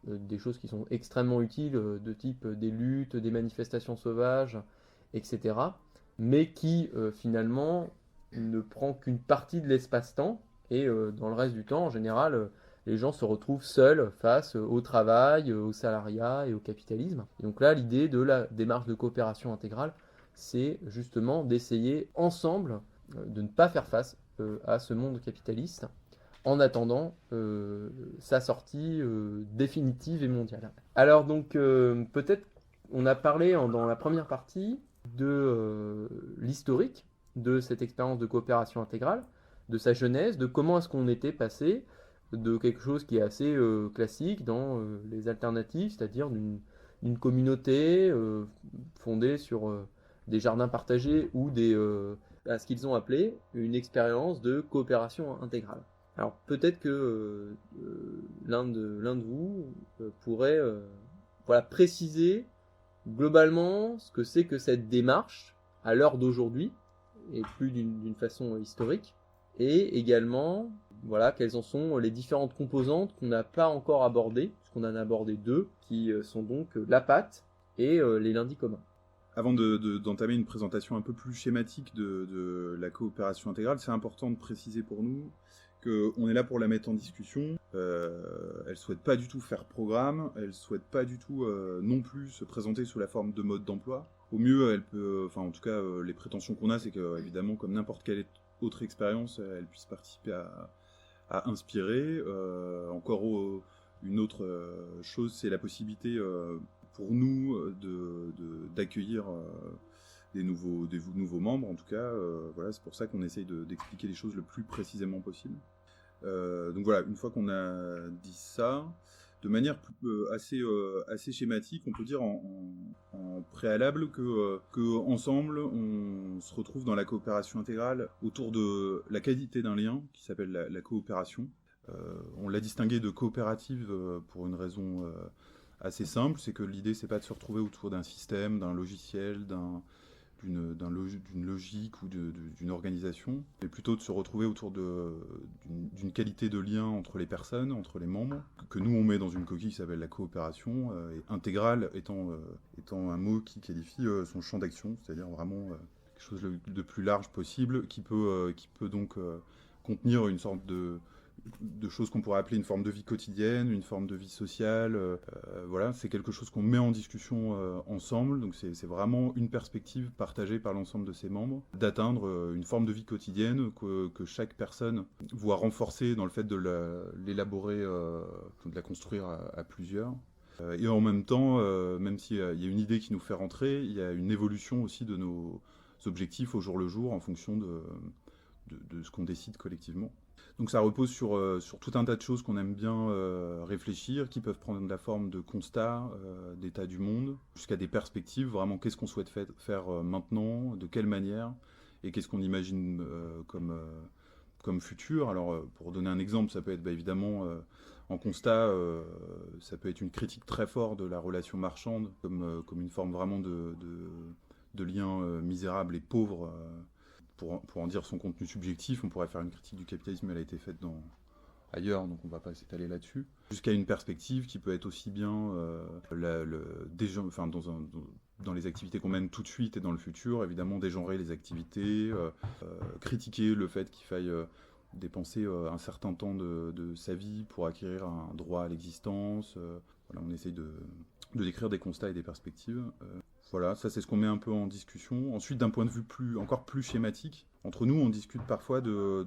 des choses qui sont extrêmement utiles, de type des luttes, des manifestations sauvages, etc., mais qui finalement ne prend qu'une partie de l'espace-temps, et dans le reste du temps, en général, les gens se retrouvent seuls face au travail, au salariat et au capitalisme. Et donc là, l'idée de la démarche de coopération intégrale, c'est justement d'essayer ensemble de ne pas faire face à ce monde capitaliste en attendant sa sortie définitive et mondiale. Alors donc peut-être on a parlé dans la première partie de l'historique de cette expérience de coopération intégrale, de sa genèse, de comment est-ce qu'on était passé de quelque chose qui est assez classique dans les alternatives, c'est-à-dire d'une communauté fondée sur des jardins partagés ou à ce qu'ils ont appelé une expérience de coopération intégrale. Alors peut-être que l'un de vous pourrait préciser globalement ce que c'est que cette démarche à l'heure d'aujourd'hui, et plus d'une façon historique, et également quelles en sont les différentes composantes qu'on n'a pas encore abordées, puisqu'on en a abordé 2, qui sont donc la pâte et les lundis communs. Avant d'entamer une présentation un peu plus schématique de la coopération intégrale, c'est important de préciser pour nous qu'on est là pour la mettre en discussion. Elle ne souhaite pas du tout faire programme, elle ne souhaite pas du tout non plus se présenter sous la forme de mode d'emploi. Au mieux, elle peut, en tout cas, les prétentions qu'on a, c'est qu'évidemment, comme n'importe quelle autre expérience, elle puisse participer à inspirer. Encore une autre chose, c'est la possibilité pour nous d'accueillir des nouveaux membres, en tout cas. C'est pour ça qu'on essaye d'expliquer les choses le plus précisément possible. Donc voilà, une fois qu'on a dit ça, de manière assez schématique, on peut dire en préalable que ensemble, on se retrouve dans la coopération intégrale autour de la qualité d'un lien qui s'appelle la coopération. On l'a distingué de coopérative pour une raison assez simple, c'est que l'idée, c'est pas de se retrouver autour d'un système, d'un logiciel, d'une logique ou d'une organisation, mais plutôt de se retrouver autour d'une qualité de lien entre les personnes, entre les membres, que nous on met dans une coquille qui s'appelle la coopération, et intégrale étant un mot qui qualifie son champ d'action, c'est-à-dire vraiment quelque chose de plus large possible, qui peut donc contenir une sorte de choses qu'on pourrait appeler une forme de vie quotidienne, une forme de vie sociale. C'est quelque chose qu'on met en discussion ensemble. Donc c'est vraiment une perspective partagée par l'ensemble de ses membres, d'atteindre une forme de vie quotidienne que chaque personne voit renforcée dans le fait de l'élaborer, de la construire à plusieurs. Et en même temps, même s'il y a une idée qui nous fait rentrer, il y a une évolution aussi de nos objectifs au jour le jour en fonction de ce qu'on décide collectivement. Donc ça repose sur tout un tas de choses qu'on aime bien réfléchir, qui peuvent prendre la forme de constats, d'état du monde, jusqu'à des perspectives, vraiment qu'est-ce qu'on souhaite faire maintenant, de quelle manière, et qu'est-ce qu'on imagine comme futur. Alors pour donner un exemple, ça peut être évidemment en constat, ça peut être une critique très forte de la relation marchande, comme une forme vraiment de lien misérable et pauvre. Pour en dire son contenu subjectif, on pourrait faire une critique du capitalisme, elle a été faite ailleurs, donc on ne va pas s'étaler là-dessus. Jusqu'à une perspective qui peut être aussi bien dans les activités qu'on mène tout de suite et dans le futur, évidemment dégenrer les activités, critiquer le fait qu'il faille dépenser un certain temps de sa vie pour acquérir un droit à l'existence. On essaye de décrire des constats et des perspectives. Voilà, ça c'est ce qu'on met un peu en discussion. Ensuite, d'un point de vue encore plus schématique, entre nous on discute parfois de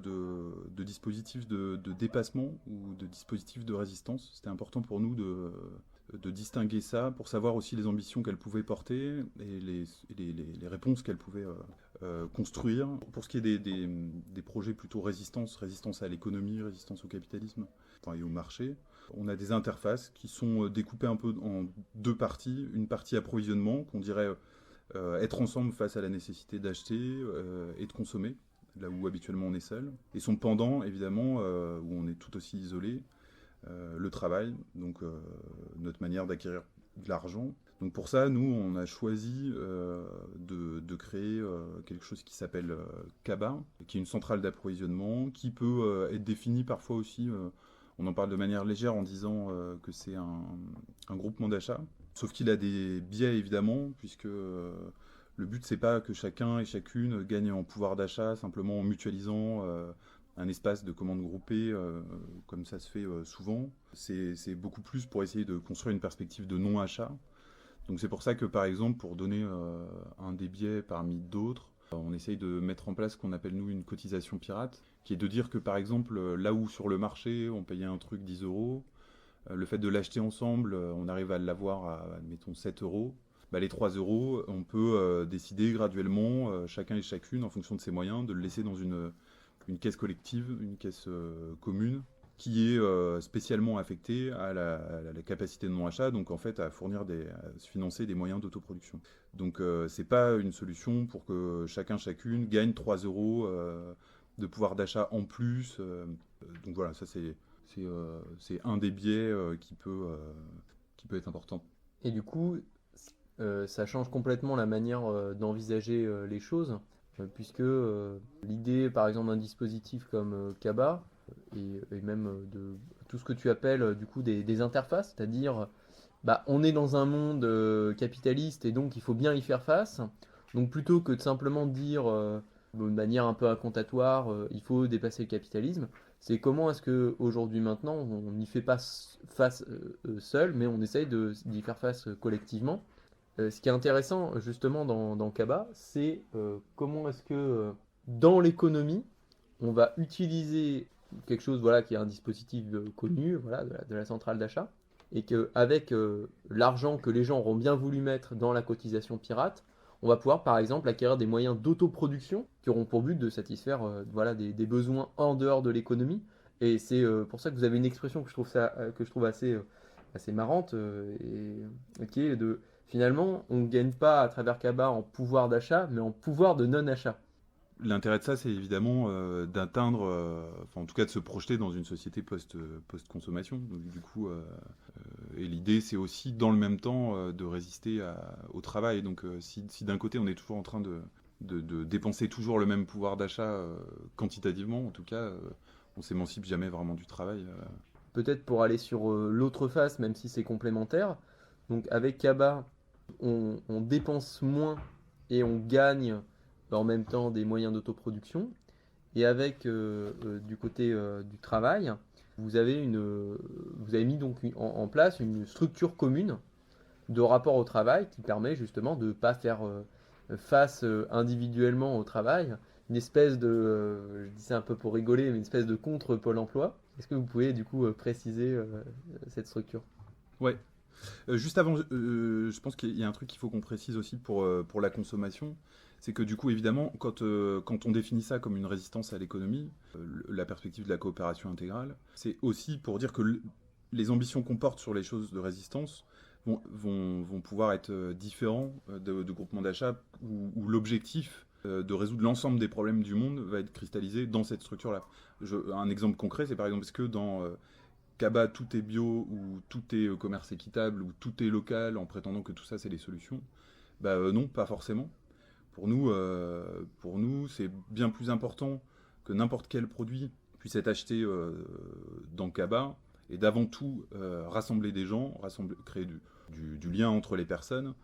dispositifs de dépassement ou de dispositifs de résistance. C'était important pour nous de distinguer ça, pour savoir aussi les ambitions qu'elle pouvait porter et les réponses qu'elle pouvait construire. Pour ce qui est des projets plutôt résistance à l'économie, résistance au capitalisme et au marché, on a des interfaces qui sont découpées un peu en deux parties. Une partie approvisionnement, qu'on dirait être ensemble face à la nécessité d'acheter et de consommer, là où habituellement on est seul. Et son pendant, évidemment, où on est tout aussi isolé, le travail, donc notre manière d'acquérir de l'argent. Donc pour ça, nous, on a choisi de créer quelque chose qui s'appelle Kaba, qui est une centrale d'approvisionnement, qui peut être définie parfois aussi, on en parle de manière légère en disant que c'est un groupement d'achat, sauf qu'il a des biais évidemment, puisque le but c'est pas que chacun et chacune gagne en pouvoir d'achat simplement en mutualisant un espace de commande groupée, comme ça se fait souvent. C'est beaucoup plus pour essayer de construire une perspective de non-achat. Donc c'est pour ça que, par exemple, pour donner un des biais parmi d'autres, on essaye de mettre en place ce qu'on appelle, nous, une cotisation pirate, qui est de dire que, par exemple, là où sur le marché, on payait un truc 10 €, le fait de l'acheter ensemble, on arrive à l'avoir à, admettons, 7 €. Bah, les 3 €, on peut décider graduellement, chacun et chacune, en fonction de ses moyens, de le laisser dans une caisse collective, une caisse commune, qui est spécialement affectée à la capacité de non-achat, donc en fait à se financer des moyens d'autoproduction. Donc c'est pas une solution pour que chacune gagne 3 € de pouvoir d'achat en plus. Donc voilà, ça c'est un des biais qui peut être important. Et du coup, ça change complètement la manière d'envisager les choses, puisque l'idée, par exemple, d'un dispositif comme Kaba, et même de tout ce que tu appelles du coup des interfaces, c'est-à-dire on est dans un monde capitaliste et donc il faut bien y faire face. Donc plutôt que de simplement dire de manière un peu incantatoire il faut dépasser le capitalisme, c'est comment est-ce que aujourd'hui maintenant on n'y fait pas face seul, mais on essaye d'y faire face collectivement. Ce qui est intéressant justement dans Kaba, c'est comment est-ce que dans l'économie on va utiliser quelque chose qui est un dispositif connu de la centrale d'achat, et qu'avec l'argent que les gens auront bien voulu mettre dans la cotisation pirate, on va pouvoir par exemple acquérir des moyens d'autoproduction qui auront pour but de satisfaire des besoins en dehors de l'économie. Et c'est pour ça que vous avez une expression que je trouve assez marrante, et qui est de finalement on ne gagne pas à travers Kaba en pouvoir d'achat, mais en pouvoir de non-achat. L'intérêt de ça, c'est évidemment d'atteindre, en tout cas de se projeter dans une société post-consommation. Donc, du coup, et l'idée, c'est aussi dans le même temps de résister au travail. Donc si d'un côté, on est toujours en train de dépenser toujours le même pouvoir d'achat quantitativement, en tout cas, on s'émancipe jamais vraiment du travail. Peut-être pour aller sur l'autre face, même si c'est complémentaire. Donc avec Kaba, on dépense moins et on gagne en même temps des moyens d'autoproduction. Et avec du côté du travail, vous avez mis donc en place une structure commune de rapport au travail qui permet justement de ne pas faire face individuellement au travail, une espèce de, je dis ça un peu pour rigoler, mais une espèce de contre Pôle emploi. Est-ce que vous pouvez du coup préciser cette structure ? Ouais. Juste avant, je pense qu'il y a un truc qu'il faut qu'on précise aussi pour la consommation. C'est que du coup, évidemment, quand on définit ça comme une résistance à l'économie, la perspective de la coopération intégrale, c'est aussi pour dire que les ambitions qu'on porte sur les choses de résistance vont pouvoir être différents de groupements d'achat où l'objectif de résoudre l'ensemble des problèmes du monde va être cristallisé dans cette structure-là. Un exemple concret, c'est par exemple, est-ce que dans Kaba, tout est bio, ou tout est commerce équitable, ou tout est local, en prétendant que tout ça, c'est les solutions ? Non, pas forcément. Pour nous, c'est bien plus important que n'importe quel produit puisse être acheté dans Kaba, et d'avant tout rassembler des gens, créer du lien entre les personnes,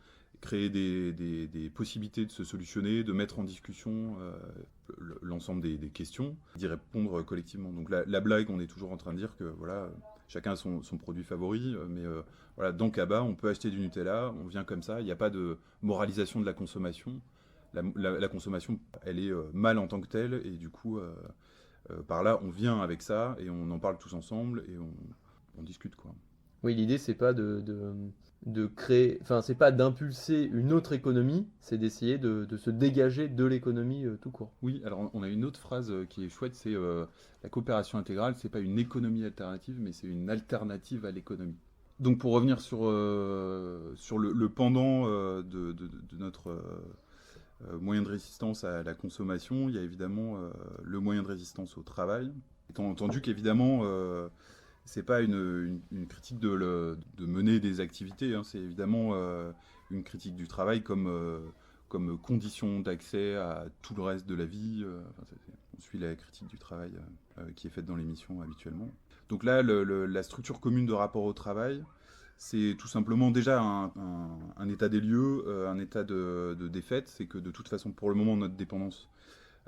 créer des possibilités de se solutionner, de mettre en discussion l'ensemble des questions, d'y répondre collectivement. Donc la blague, on est toujours en train de dire que chacun a son produit favori, mais dans Kaba, on peut acheter du Nutella, on vient comme ça, il n'y a pas de moralisation de la consommation. La consommation, elle est mal en tant que telle, et du coup, par là, on vient avec ça, et on en parle tous ensemble, et on discute, quoi. Oui, l'idée, c'est pas de créer, enfin, c'est pas d'impulser une autre économie, c'est d'essayer de se dégager de l'économie tout court. Oui, alors on a une autre phrase qui est chouette, c'est la coopération intégrale, c'est pas une économie alternative, mais c'est une alternative à l'économie. Donc pour revenir sur le pendant de notre moyen de résistance à la consommation, il y a évidemment le moyen de résistance au travail. Étant entendu qu'évidemment, c'est pas une critique de mener des activités, hein, c'est évidemment une critique du travail comme condition d'accès à tout le reste de la vie. On suit la critique du travail qui est faite dans l'émission habituellement. Donc là, la structure commune de rapport au travail, c'est tout simplement déjà un état des lieux, un état de défaite. C'est que de toute façon, pour le moment, notre dépendance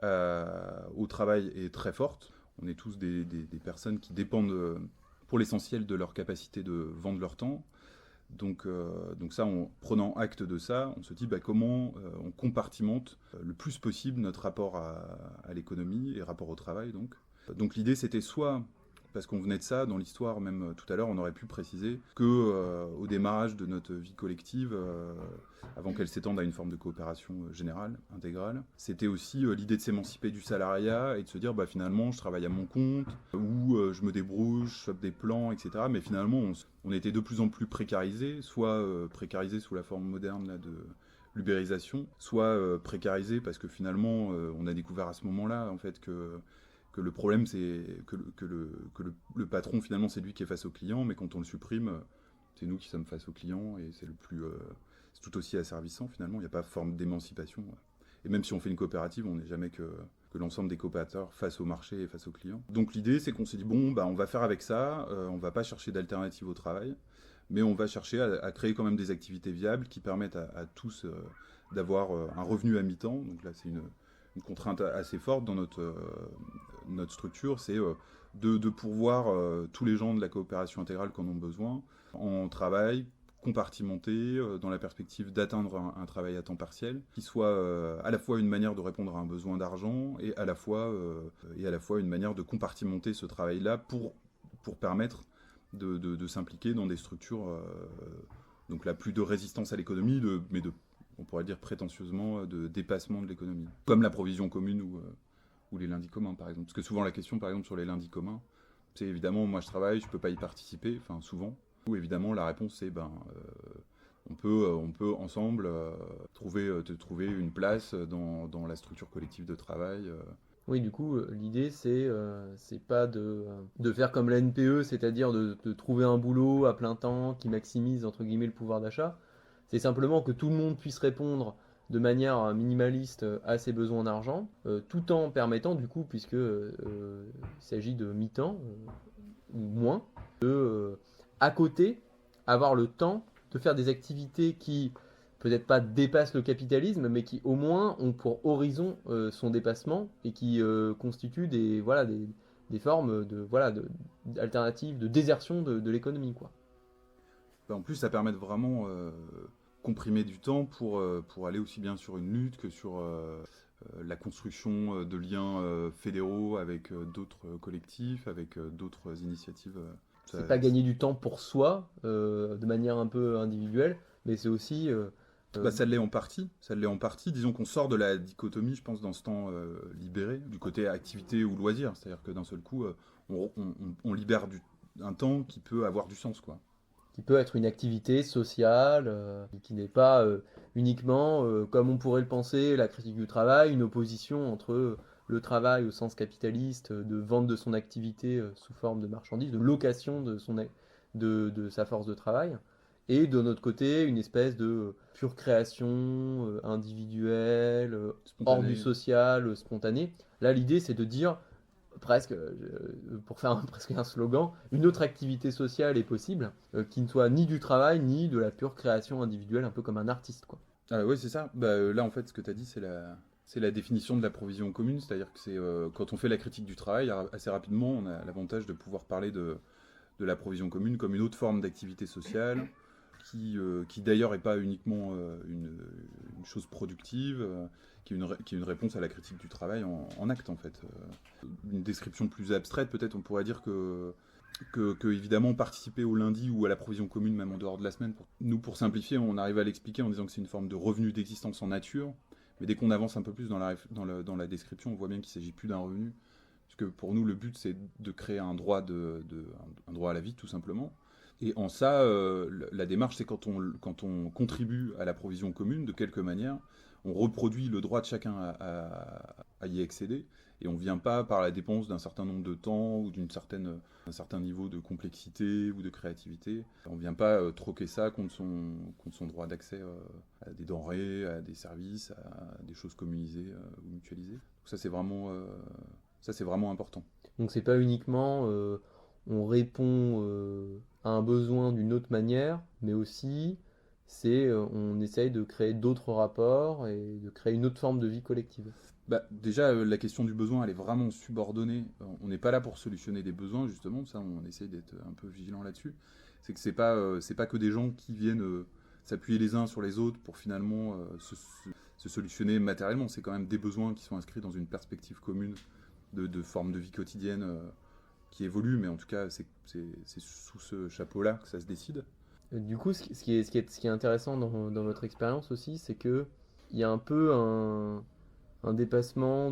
au travail est très forte. On est tous des personnes qui dépendent pour l'essentiel de leur capacité de vendre leur temps. Donc ça, en prenant acte de ça, on se dit comment on compartimente le plus possible notre rapport à l'économie et rapport au travail. Donc l'idée, c'était soit, parce qu'on venait de ça, dans l'histoire, même tout à l'heure, on aurait pu préciser qu'au démarrage de notre vie collective, avant qu'elle s'étende à une forme de coopération générale, intégrale, c'était aussi l'idée de s'émanciper du salariat et de se dire finalement je travaille à mon compte, ou je me débrouille, je chope des plans, etc. Mais finalement on était de plus en plus précarisés, soit précarisés sous la forme moderne là, de l'ubérisation, soit précarisés parce que finalement on a découvert à ce moment-là en fait que le problème, c'est que le patron, finalement, c'est lui qui est face au client, mais quand on le supprime, c'est nous qui sommes face au client, et c'est c'est tout aussi asservissant, finalement. Il n'y a pas forme d'émancipation. Et même si on fait une coopérative, on n'est jamais que l'ensemble des coopérateurs face au marché et face au client. Donc l'idée, c'est qu'on s'est dit, on va faire avec ça, on ne va pas chercher d'alternative au travail, mais on va chercher à créer quand même des activités viables qui permettent à tous d'avoir un revenu à mi-temps. Donc là, c'est une contrainte assez forte dans notre structure, c'est de pourvoir tous les gens de la coopération intégrale qui en ont besoin en travail compartimenté dans la perspective d'atteindre un travail à temps partiel qui soit à la fois une manière de répondre à un besoin d'argent et à la fois une manière de compartimenter ce travail-là pour permettre de s'impliquer dans des structures donc là plus de résistance à l'économie mais on pourrait dire prétentieusement de dépassement de l'économie, comme la provision commune ou les lundis communs par exemple. Parce que souvent la question par exemple sur les lundis communs, c'est évidemment moi je travaille, je peux pas y participer, enfin souvent. Ou évidemment la réponse c'est on peut ensemble trouver une place dans la structure collective de travail. Oui, du coup, l'idée, c'est pas de faire comme la NPE, c'est-à-dire de trouver un boulot à plein temps qui maximise, entre guillemets, le pouvoir d'achat. C'est simplement que tout le monde puisse répondre de manière minimaliste à ses besoins en argent, tout en permettant, du coup, puisque il s'agit de mi-temps ou moins, à côté, avoir le temps de faire des activités qui peut-être pas dépassent le capitalisme, mais qui au moins ont pour horizon son dépassement et qui constituent des formes alternatives de désertion de l'économie, quoi. En plus, ça permet de vraiment comprimer du temps pour aller aussi bien sur une lutte que sur la construction de liens fédéraux avec d'autres collectifs, avec d'autres initiatives. C'est pas gagner du temps pour soi, de manière un peu individuelle, mais c'est aussi... ça l'est en partie. Disons qu'on sort de la dichotomie, je pense, dans ce temps libéré, du côté activité ou loisir. C'est-à-dire que d'un seul coup, on libère un temps qui peut avoir du sens, quoi. Qui peut être une activité sociale, qui n'est pas uniquement, comme on pourrait le penser, la critique du travail, une opposition entre le travail au sens capitaliste, de vente de son activité sous forme de marchandise, de location de sa force de travail, et de notre côté, une espèce de pure création individuelle, hors du social, spontanée. Là, l'idée, c'est de dire, presque, pour faire presque un slogan, une autre activité sociale est possible, qui ne soit ni du travail, ni de la pure création individuelle, un peu comme un artiste, quoi. Ah oui, c'est ça. Là, en fait, ce que tu as dit, c'est la définition de la provision commune, c'est-à-dire que c'est quand on fait la critique du travail, assez rapidement, on a l'avantage de pouvoir parler de la provision commune comme une autre forme d'activité sociale, qui d'ailleurs n'est pas uniquement une chose productive, qui est une réponse à la critique du travail en acte, en fait. Une description plus abstraite, peut-être on pourrait dire que que évidemment participer au lundi ou à la provision commune, même en dehors de la semaine, pour simplifier, on arrive à l'expliquer en disant que c'est une forme de revenu d'existence en nature. Mais dès qu'on avance un peu plus dans la description, on voit bien qu'il ne s'agit plus d'un revenu. Parce que pour nous, le but, c'est de créer un droit, un droit à la vie, tout simplement. Et en ça, la démarche, c'est quand on contribue à la provision commune, de quelque manière, on reproduit le droit de chacun à y accéder. Et on ne vient pas par la dépense d'un certain nombre de temps ou d'un certain niveau de complexité ou de créativité. On ne vient pas troquer ça contre son droit d'accès à des denrées, à des services, à des choses communisées ou mutualisées. Donc ça, c'est vraiment important. Donc c'est pas uniquement on répond à un besoin d'une autre manière, mais aussi on essaye de créer d'autres rapports et de créer une autre forme de vie collective. Déjà, la question du besoin, elle est vraiment subordonnée. On n'est pas là pour solutionner des besoins, justement. Ça, on essaye d'être un peu vigilant là-dessus. C'est que c'est pas que des gens qui viennent s'appuyer les uns sur les autres pour finalement se solutionner matériellement. C'est quand même des besoins qui sont inscrits dans une perspective commune de forme de vie quotidienne qui évolue. Mais en tout cas, c'est sous ce chapeau-là que ça se décide. Du coup, ce qui est intéressant dans votre expérience aussi, c'est qu'il y a un peu un dépassement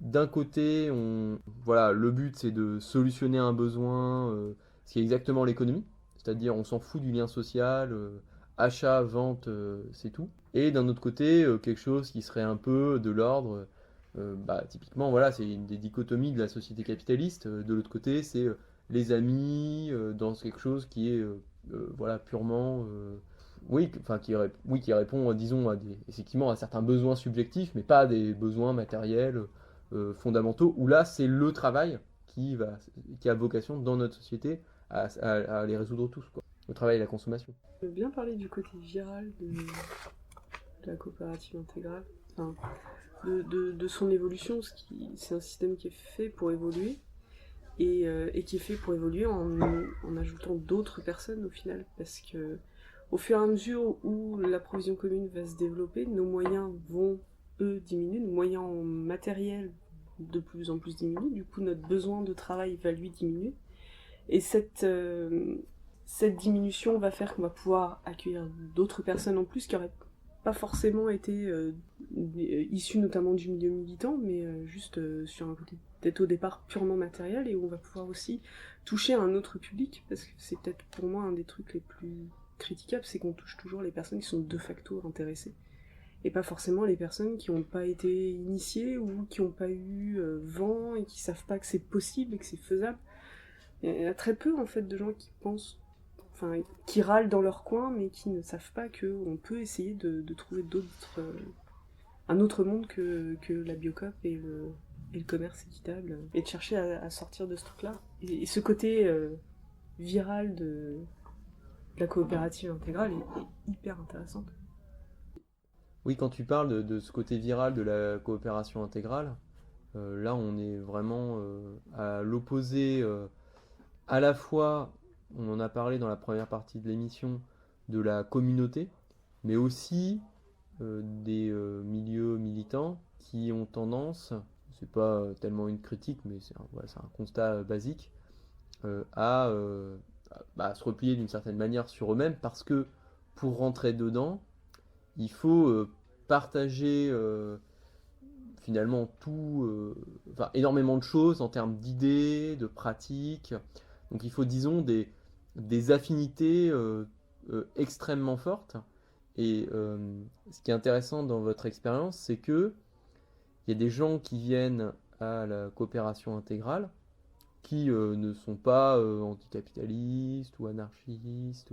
d'un côté, le but c'est de solutionner un besoin, ce qui est exactement l'économie, c'est-à-dire on s'en fout du lien social, achat, vente, c'est tout. Et d'un autre côté, quelque chose qui serait un peu de l'ordre, typiquement voilà, c'est une des dichotomies de la société capitaliste. De l'autre côté, c'est les amis, dans quelque chose qui est purement... qui répond, disons, effectivement à certains besoins subjectifs, mais pas à des besoins matériels fondamentaux, où là, c'est le travail qui a vocation dans notre société à les résoudre tous, quoi. Le travail et la consommation. Je veux bien parler du côté viral de la coopérative intégrale, enfin, de son évolution, c'est un système qui est fait pour évoluer, et qui est fait pour évoluer en ajoutant d'autres personnes au final, parce que au fur et à mesure où la provision commune va se développer, nos moyens vont, eux, diminuer, nos moyens en matériel de plus en plus diminuent, du coup notre besoin de travail va lui diminuer, et cette diminution va faire qu'on va pouvoir accueillir d'autres personnes en plus qui n'auraient pas forcément été issues notamment du milieu militant, mais juste sur un côté peut-être au départ purement matériel, et où on va pouvoir aussi toucher un autre public, parce que c'est peut-être pour moi un des trucs les plus critiquables, c'est qu'on touche toujours les personnes qui sont de facto intéressées, et pas forcément les personnes qui n'ont pas été initiées ou qui n'ont pas eu vent et qui savent pas que c'est possible et que c'est faisable. Il y a très peu en fait de gens qui pensent, enfin qui râlent dans leur coin, mais qui ne savent pas qu'on peut essayer de trouver un autre monde que la Biocoop et le commerce équitable, et de chercher à sortir de ce truc-là. Et ce côté viral de la coopérative intégrale est hyper intéressante. Oui, quand tu parles de ce côté viral de la coopération intégrale, là on est vraiment à l'opposé, à la fois, on en a parlé dans la première partie de l'émission, de la communauté, mais aussi des milieux militants qui ont tendance, c'est pas tellement une critique, mais c'est un constat basique, à se replier d'une certaine manière sur eux-mêmes, parce que pour rentrer dedans, il faut partager finalement énormément de choses en termes d'idées, de pratiques. Donc il faut, disons, des affinités extrêmement fortes. Et ce qui est intéressant dans votre expérience, c'est que il y a des gens qui viennent à la coopération intégrale qui ne sont pas anticapitalistes ou anarchistes,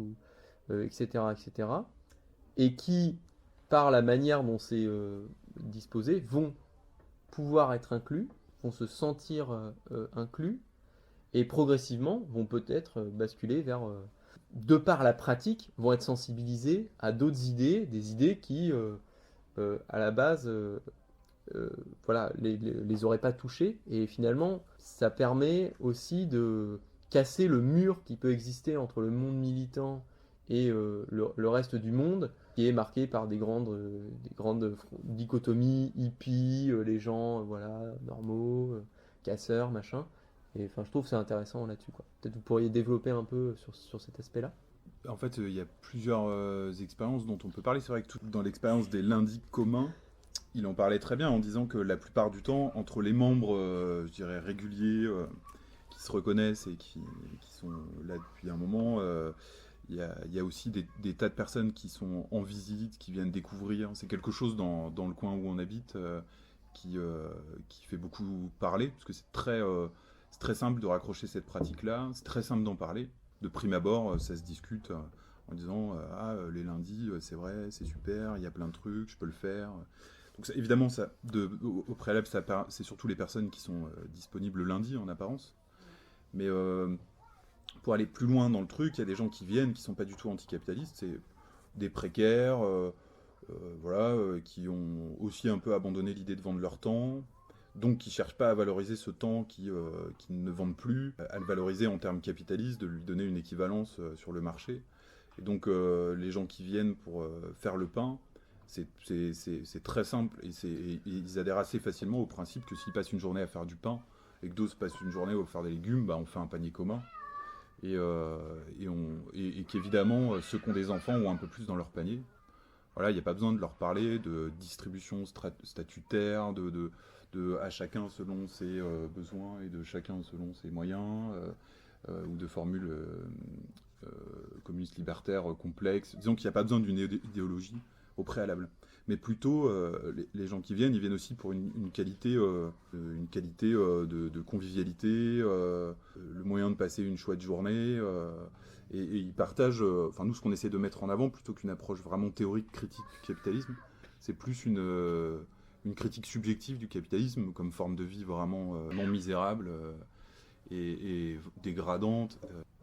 etc., etc., et qui, par la manière dont c'est disposé, vont pouvoir être inclus, vont se sentir inclus, et progressivement vont peut-être basculer vers, de par la pratique, vont être sensibilisés à d'autres idées, des idées qui, à la base, les auraient pas touchés, et finalement, ça permet aussi de casser le mur qui peut exister entre le monde militant et le reste du monde, qui est marqué par des grandes dichotomies, hippies, les gens normaux, casseurs, machin, Et enfin, je trouve que c'est intéressant là-dessus, quoi. Peut-être vous pourriez développer un peu sur cet aspect-là. En fait, il y a plusieurs expériences dont on peut parler. C'est vrai que dans l'expérience des lundis communs, il en parlait très bien en disant que la plupart du temps, entre les membres, je dirais, réguliers, qui se reconnaissent et qui sont là depuis un moment, il y a aussi des tas de personnes qui sont en visite, qui viennent découvrir. C'est quelque chose dans le coin où on habite qui fait beaucoup parler, parce que c'est très simple de raccrocher cette pratique-là, c'est très simple d'en parler. De prime abord, ça se discute en disant les lundis, c'est vrai, c'est super, il y a plein de trucs, je peux le faire. Donc ça, évidemment, au préalable, c'est surtout les personnes qui sont disponibles le lundi en apparence. Mais pour aller plus loin dans le truc, il y a des gens qui viennent, qui ne sont pas du tout anticapitalistes, c'est des précaires, qui ont aussi un peu abandonné l'idée de vendre leur temps, donc qui ne cherchent pas à valoriser ce temps qui ne vendent plus, à le valoriser en termes capitalistes, de lui donner une équivalence sur le marché. Et donc les gens qui viennent pour faire le pain, c'est très simple et ils adhèrent assez facilement au principe que s'ils passent une journée à faire du pain et que d'autres passent une journée à faire des légumes, on fait un panier commun. Et qu'évidemment, ceux qui ont des enfants ont un peu plus dans leur panier. Voilà, il n'y a pas besoin de leur parler de distribution statutaire, de à chacun selon ses besoins et de chacun selon ses moyens, ou de formules communistes libertaires complexes. Disons qu'il n'y a pas besoin d'une idéologie au préalable. Mais plutôt, les gens qui viennent, ils viennent aussi pour une qualité, de convivialité, le moyen de passer une chouette journée. Et ils partagent, nous, ce qu'on essaie de mettre en avant, plutôt qu'une approche vraiment théorique, critique du capitalisme, c'est plus une critique subjective du capitalisme comme forme de vie vraiment non misérable et dégradante.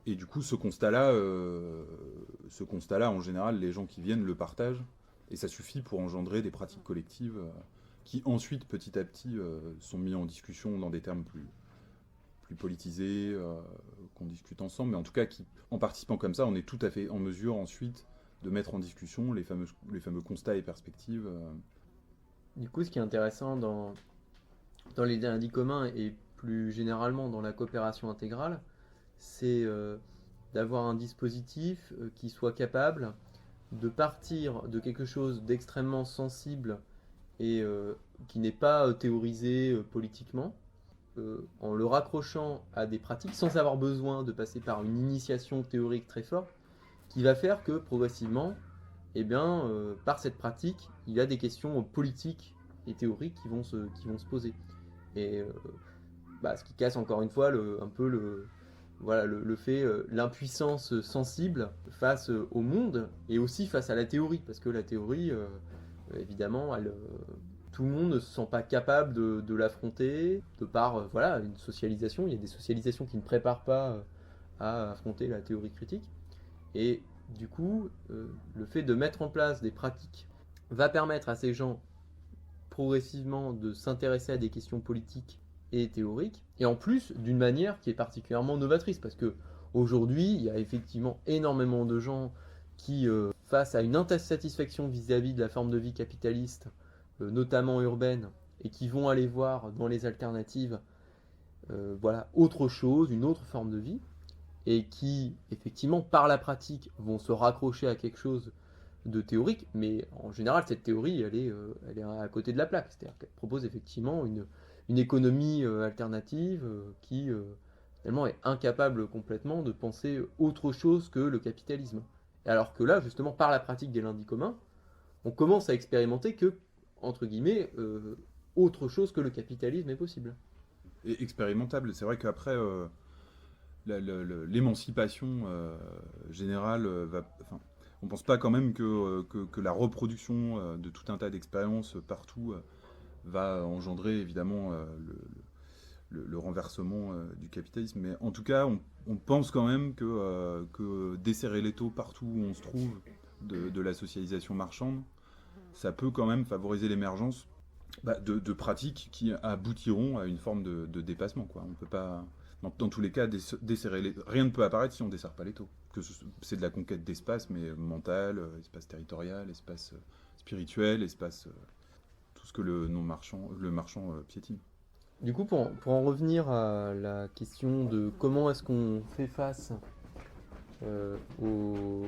Et du coup, ce constat-là, en général, les gens qui viennent le partagent. Et ça suffit pour engendrer des pratiques collectives qui ensuite, petit à petit, sont mis en discussion dans des termes plus politisés, qu'on discute ensemble. Mais en tout cas, en participant comme ça, on est tout à fait en mesure ensuite de mettre en discussion les fameux constats et perspectives. Du coup, ce qui est intéressant dans les lundis communs et plus généralement dans la coopération intégrale, c'est d'avoir un dispositif qui soit capable de partir de quelque chose d'extrêmement sensible et qui n'est pas théorisé politiquement, en le raccrochant à des pratiques sans avoir besoin de passer par une initiation théorique très forte, qui va faire que progressivement, par cette pratique, il y a des questions politiques et théoriques qui vont se poser. Et ce qui casse encore une fois le fait, l'impuissance sensible face au monde et aussi face à la théorie, parce que la théorie, évidemment, tout le monde ne se sent pas capable de l'affronter, de par une socialisation. Il y a des socialisations qui ne préparent pas à affronter la théorie critique. Et du coup, le fait de mettre en place des pratiques va permettre à ces gens progressivement de s'intéresser à des questions politiques et théorique, et en plus d'une manière qui est particulièrement novatrice, parce que aujourd'hui il y a effectivement énormément de gens qui, face à une insatisfaction vis-à-vis de la forme de vie capitaliste, notamment urbaine, et qui vont aller voir dans les alternatives autre chose, une autre forme de vie, et qui effectivement par la pratique vont se raccrocher à quelque chose de théorique, mais en général cette théorie elle est à côté de la plaque, c'est-à-dire qu'elle propose effectivement une économie alternative qui finalement est incapable complètement de penser autre chose que le capitalisme. Alors que là, justement, par la pratique des lundis communs, on commence à expérimenter que, entre guillemets, autre chose que le capitalisme est possible. Et expérimentable, c'est vrai qu'après, l'émancipation générale on ne pense pas quand même que la reproduction de tout un tas d'expériences partout va engendrer évidemment le renversement du capitalisme. Mais en tout cas, on pense quand même que desserrer l'étau partout où on se trouve de la socialisation marchande, ça peut quand même favoriser l'émergence de pratiques qui aboutiront à une forme de dépassement, quoi. On peut pas, dans tous les cas, desserrer rien ne peut apparaître si on ne desserre pas l'étau. C'est de la conquête d'espace, mais mental, espace territorial, espace spirituel, espace... tout ce que le marchand piétine. Du coup, pour en revenir à la question de comment est-ce qu'on fait face au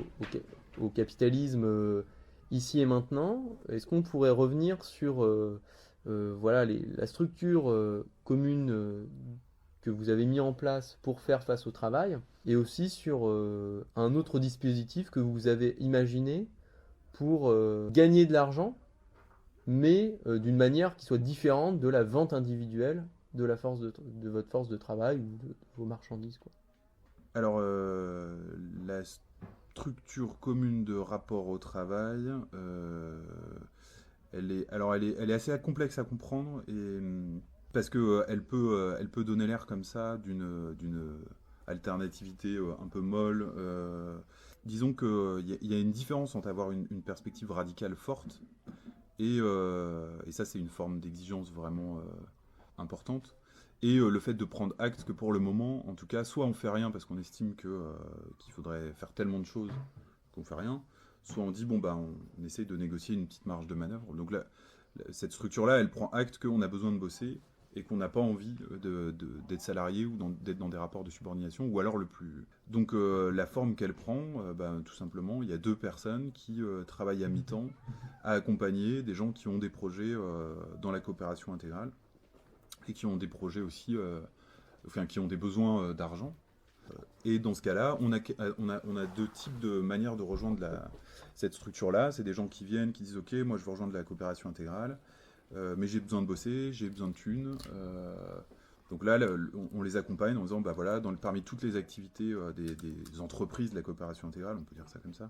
capitalisme ici et maintenant, est-ce qu'on pourrait revenir sur voilà, la structure commune que vous avez mis en place pour faire face au travail, et aussi sur un autre dispositif que vous avez imaginé pour gagner de l'argent, mais d'une manière qui soit différente de la vente individuelle de de votre force de travail ou de vos marchandises, quoi. Alors, la structure commune de rapport au travail, elle est assez complexe à comprendre, parce que elle peut donner l'air comme ça d'une alternativité un peu molle. Disons qu'il y a une différence entre avoir une perspective radicale forte et ça, c'est une forme d'exigence vraiment importante. Et le fait de prendre acte que pour le moment, en tout cas, soit on fait rien parce qu'on estime qu'il faudrait faire tellement de choses qu'on fait rien, soit on dit bon bah on essaie de négocier une petite marge de manœuvre. Donc là, cette structure-là, elle prend acte qu'on a besoin de bosser et qu'on n'a pas envie d'être salarié ou d'être dans des rapports de subordination, ou alors Donc la forme qu'elle prend, tout simplement, il y a 2 personnes qui travaillent à mi-temps à accompagner des gens qui ont des projets dans la coopération intégrale et qui ont des projets aussi, qui ont des besoins d'argent. Et dans ce cas-là, on a 2 types de manières de rejoindre cette structure-là. C'est des gens qui viennent, qui disent « Ok, moi je veux rejoindre la coopération intégrale, mais j'ai besoin de bosser, j'ai besoin de thunes. » Donc là, on les accompagne en disant « voilà, parmi toutes les activités des entreprises de la coopération intégrale, on peut dire ça comme ça,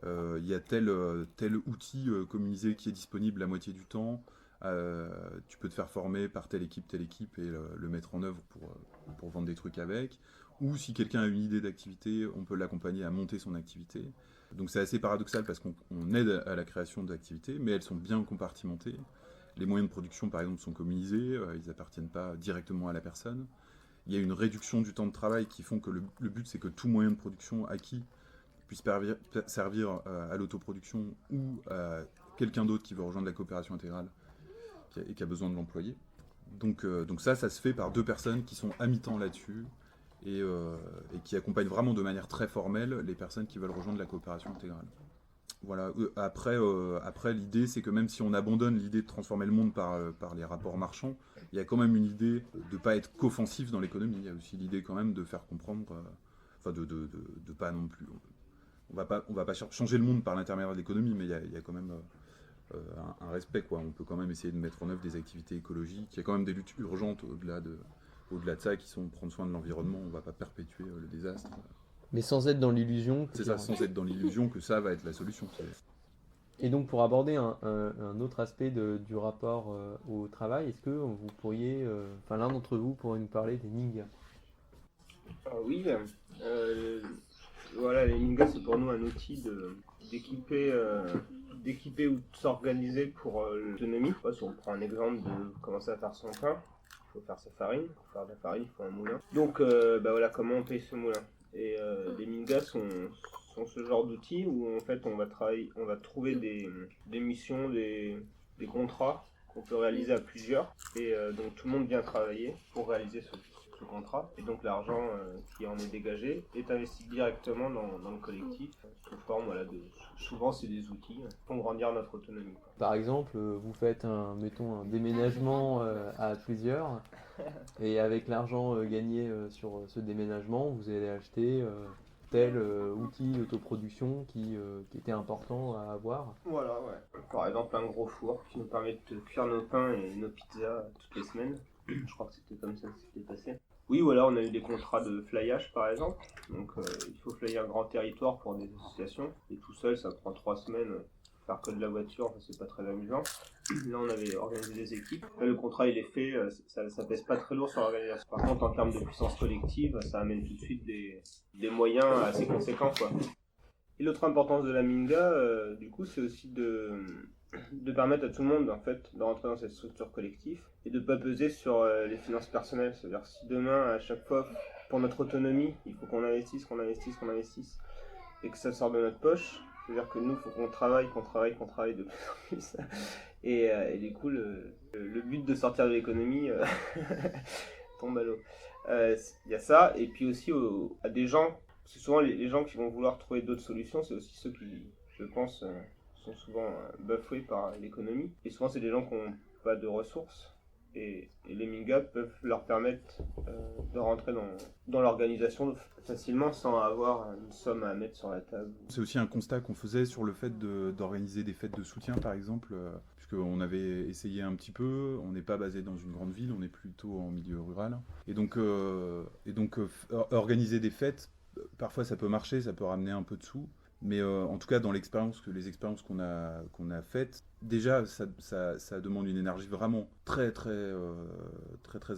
il y a tel outil communisé qui est disponible la moitié du temps. Tu peux te faire former par telle équipe et le mettre en œuvre pour vendre des trucs avec. Ou si quelqu'un a une idée d'activité, on peut l'accompagner à monter son activité. » Donc c'est assez paradoxal parce qu'on aide à la création d'activités, mais elles sont bien compartimentées. Les moyens de production, par exemple, sont communisés, ils n'appartiennent pas directement à la personne. Il y a une réduction du temps de travail qui font que le but, c'est que tout moyen de production acquis puisse servir à l'autoproduction ou à quelqu'un d'autre qui veut rejoindre la coopération intégrale et qui a besoin de l'employer. Donc ça se fait par 2 personnes qui sont à mi-temps là-dessus et qui accompagnent vraiment de manière très formelle les personnes qui veulent rejoindre la coopération intégrale. Voilà. Après, l'idée, c'est que même si on abandonne l'idée de transformer le monde par les rapports marchands, il y a quand même une idée de ne pas être qu'offensif dans l'économie. Il y a aussi l'idée quand même de faire comprendre, de pas non plus... On va pas changer le monde par l'intermédiaire de l'économie, mais il y a quand même un respect, quoi. On peut quand même essayer de mettre en œuvre des activités écologiques. Il y a quand même des luttes urgentes au-delà de ça, qui sont prendre soin de l'environnement. On ne va pas perpétuer le désastre. Mais sans être dans l'illusion. C'est ça, sans être dans l'illusion que ça va être la solution. Et donc pour aborder un autre aspect du rapport au travail, est-ce que vous pourriez, l'un d'entre vous pourrait nous parler des Mingas? Oui, voilà, les Mingas, c'est pour nous un outil d'équiper ou de s'organiser pour l'autonomie. Si on prend un exemple de commencer à faire son pain, il faut faire sa farine. Pour faire de la farine, il faut un moulin. Donc voilà, comment on paye ce moulin. Et les Mingas sont ce genre d'outils où en fait on va trouver des missions, des contrats qu'on peut réaliser à plusieurs. Et donc tout le monde vient travailler pour réaliser ce contrat. Et donc l'argent qui en est dégagé est investi directement dans le collectif sous forme souvent c'est des outils qui font grandir notre autonomie. Par exemple, vous faites un déménagement à plusieurs et avec l'argent gagné sur ce déménagement, vous allez acheter tel outil d'autoproduction qui était important à avoir. Voilà, ouais. Par exemple, un gros four qui nous permet de cuire nos pains et nos pizzas toutes les semaines. Je crois que c'était comme ça que c'était passé. Oui, ou alors on a eu des contrats de flyage par exemple. Donc il faut flyer un grand territoire pour des associations. Et tout seul, ça prend 3 semaines. Faire que de la voiture, c'est pas très amusant. Là, on avait organisé des équipes. Là, le contrat, il est fait, ça pèse pas très lourd sur l'organisation. Par contre, en termes de puissance collective, ça amène tout de suite des moyens assez conséquents, quoi. Et l'autre importance de la Minga, du coup, c'est aussi de permettre à tout le monde, en fait, de rentrer dans cette structure collective et de pas peser sur les finances personnelles. C'est-à-dire si demain, à chaque fois, pour notre autonomie, il faut qu'on investisse, et que ça sort de notre poche. C'est-à-dire que nous, il faut qu'on travaille de plus en plus. Et du coup, le but de sortir de l'économie tombe à l'eau. Il y a ça, et puis aussi à des gens, c'est souvent les gens qui vont vouloir trouver d'autres solutions, c'est aussi ceux qui, je pense, sont souvent bafoués par l'économie. Et souvent, c'est des gens qui n'ont pas de ressources. Et les Minga peuvent leur permettre de rentrer dans l'organisation facilement sans avoir une somme à mettre sur la table. C'est aussi un constat qu'on faisait sur le fait d'organiser des fêtes de soutien, par exemple, puisqu'on avait essayé un petit peu. On n'est pas basé dans une grande ville, on est plutôt en milieu rural. Et donc organiser des fêtes, parfois ça peut marcher, ça peut ramener un peu de sous. Mais en tout cas, dans les expériences qu'on a faites, déjà, ça demande une énergie vraiment très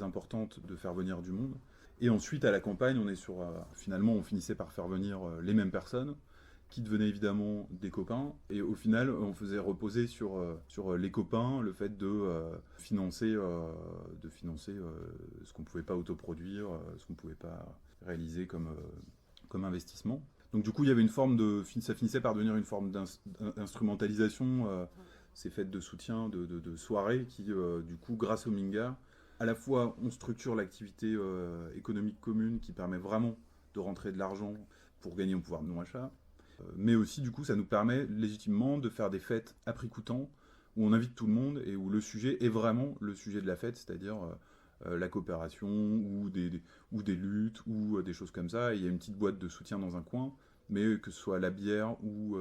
importante de faire venir du monde. Et ensuite, à la campagne, on est finalement, on finissait par faire venir les mêmes personnes, qui devenaient évidemment des copains. Et au final, on faisait reposer sur les copains le fait de financer ce qu'on ne pouvait pas autoproduire, ce qu'on ne pouvait pas réaliser comme investissement. Donc du coup, il y avait ça finissait par devenir une forme d'instrumentalisation, ces fêtes de soutien, de soirées qui, du coup, grâce au Minga, à la fois on structure l'activité économique commune qui permet vraiment de rentrer de l'argent pour gagner au pouvoir de non-achat, mais aussi du coup ça nous permet légitimement de faire des fêtes à prix coûtant où on invite tout le monde et où le sujet est vraiment le sujet de la fête, c'est-à-dire la coopération ou des luttes ou des choses comme ça. Et il y a une petite boîte de soutien dans un coin, mais que ce soit la bière ou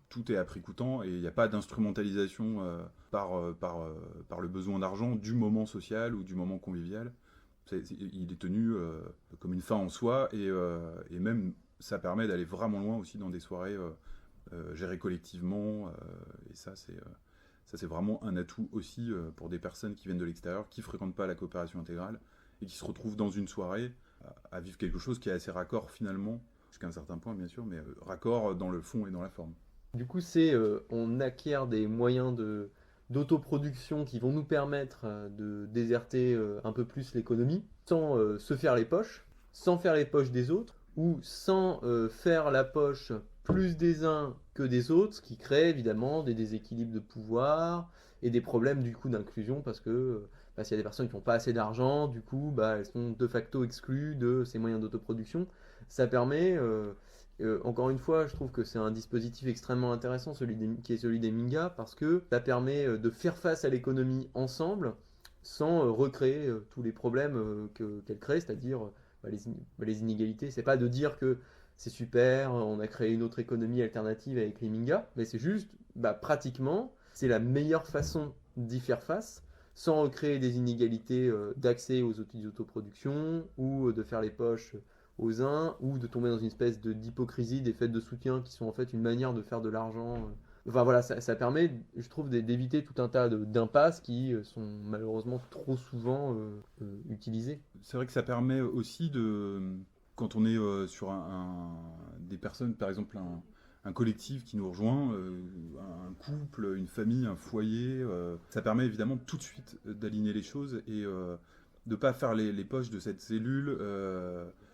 tout est à prix coûtant et il n'y a pas d'instrumentalisation par le besoin d'argent du moment social ou du moment convivial. Il est tenu comme une fin en soi et même ça permet d'aller vraiment loin aussi dans des soirées gérées collectivement et ça c'est vraiment un atout aussi pour des personnes qui viennent de l'extérieur, qui ne fréquentent pas la coopération intégrale et qui se retrouvent dans une soirée à vivre quelque chose qui est assez raccord finalement, jusqu'à un certain point bien sûr, mais raccord dans le fond et dans la forme. Du coup, on acquiert des moyens d'autoproduction qui vont nous permettre de déserter un peu plus l'économie, sans se faire les poches, sans faire les poches des autres, ou sans faire la poche plus des uns que des autres, ce qui crée évidemment des déséquilibres de pouvoir et des problèmes du coup d'inclusion parce que s'il y a des personnes qui n'ont pas assez d'argent, du coup elles sont de facto exclues de ces moyens d'autoproduction. Ça permet, encore une fois, je trouve que c'est un dispositif extrêmement intéressant, qui est celui des Minga, parce que ça permet de faire face à l'économie ensemble sans recréer tous les problèmes qu'elle crée, c'est-à-dire les inégalités. C'est pas de dire que c'est super, on a créé une autre économie alternative avec les Minga, mais c'est juste, pratiquement, c'est la meilleure façon d'y faire face, sans recréer des inégalités d'accès aux outils d'autoproduction, ou de faire les poches aux uns, ou de tomber dans une espèce d'hypocrisie des fêtes de soutien qui sont en fait une manière de faire de l'argent. Enfin voilà, ça permet, je trouve, d'éviter tout un tas d'impasses qui sont malheureusement trop souvent utilisées. C'est vrai que ça permet aussi quand on est sur des personnes, par exemple un collectif qui nous rejoint, un couple, une famille, un foyer, ça permet évidemment tout de suite d'aligner les choses et de ne pas faire les poches de cette cellule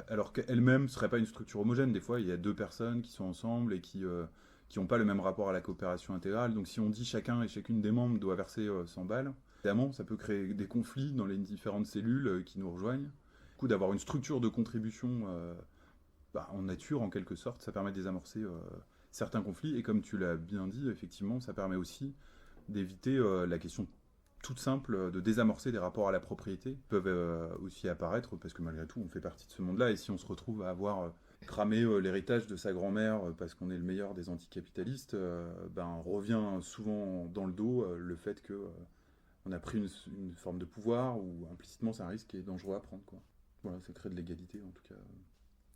alors qu'elle-même ne serait pas une structure homogène. Des fois, il y a deux personnes qui sont ensemble et qui n'ont pas le même rapport à la coopération intégrale. Donc si on dit chacun et chacune des membres doit verser 100 balles, évidemment, ça peut créer des conflits dans les différentes cellules qui nous rejoignent. Du coup, d'avoir une structure de contribution en nature, en quelque sorte, ça permet de désamorcer certains conflits. Et comme tu l'as bien dit, effectivement, ça permet aussi d'éviter la question toute simple de désamorcer des rapports à la propriété qui peuvent aussi apparaître, parce que malgré tout, on fait partie de ce monde-là. Et si on se retrouve à avoir cramé l'héritage de sa grand-mère parce qu'on est le meilleur des anticapitalistes, on revient souvent dans le dos le fait qu'on a pris une forme de pouvoir où implicitement c'est un risque qui est dangereux à prendre, quoi. Voilà, ça crée de l'égalité en tout cas.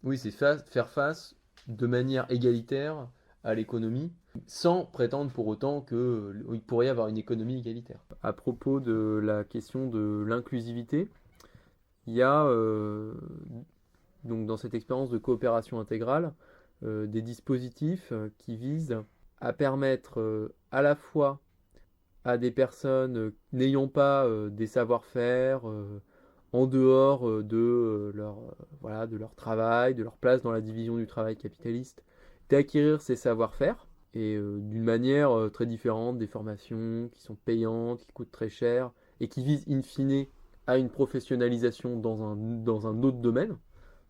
Oui, c'est faire face de manière égalitaire à l'économie, sans prétendre pour autant qu'il pourrait y avoir une économie égalitaire. À propos de la question de l'inclusivité, il y a donc dans cette expérience de coopération intégrale des dispositifs qui visent à permettre à la fois à des personnes n'ayant pas des savoir-faire en dehors de leur travail, de leur place dans la division du travail capitaliste, d'acquérir ces savoir-faire et d'une manière très différente, des formations qui sont payantes, qui coûtent très cher et qui visent in fine à une professionnalisation dans un autre domaine,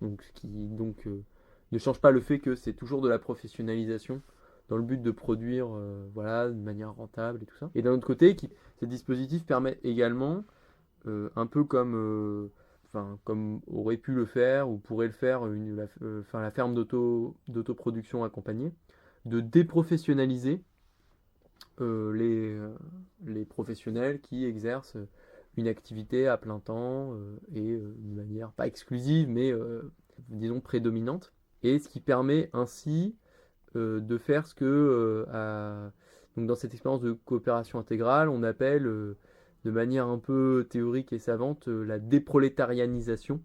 donc, ce qui ne change pas le fait que c'est toujours de la professionnalisation dans le but de produire voilà, de manière rentable et tout ça. Et d'un autre côté, ces dispositifs permettent également, un peu comme aurait pu le faire ou pourrait le faire la ferme d'autoproduction accompagnée, de déprofessionnaliser les professionnels qui exercent une activité à plein temps et de manière pas exclusive mais disons prédominante, et ce qui permet ainsi de faire ce que donc dans cette expérience de coopération intégrale on appelle de manière un peu théorique et savante la déprolétarianisation,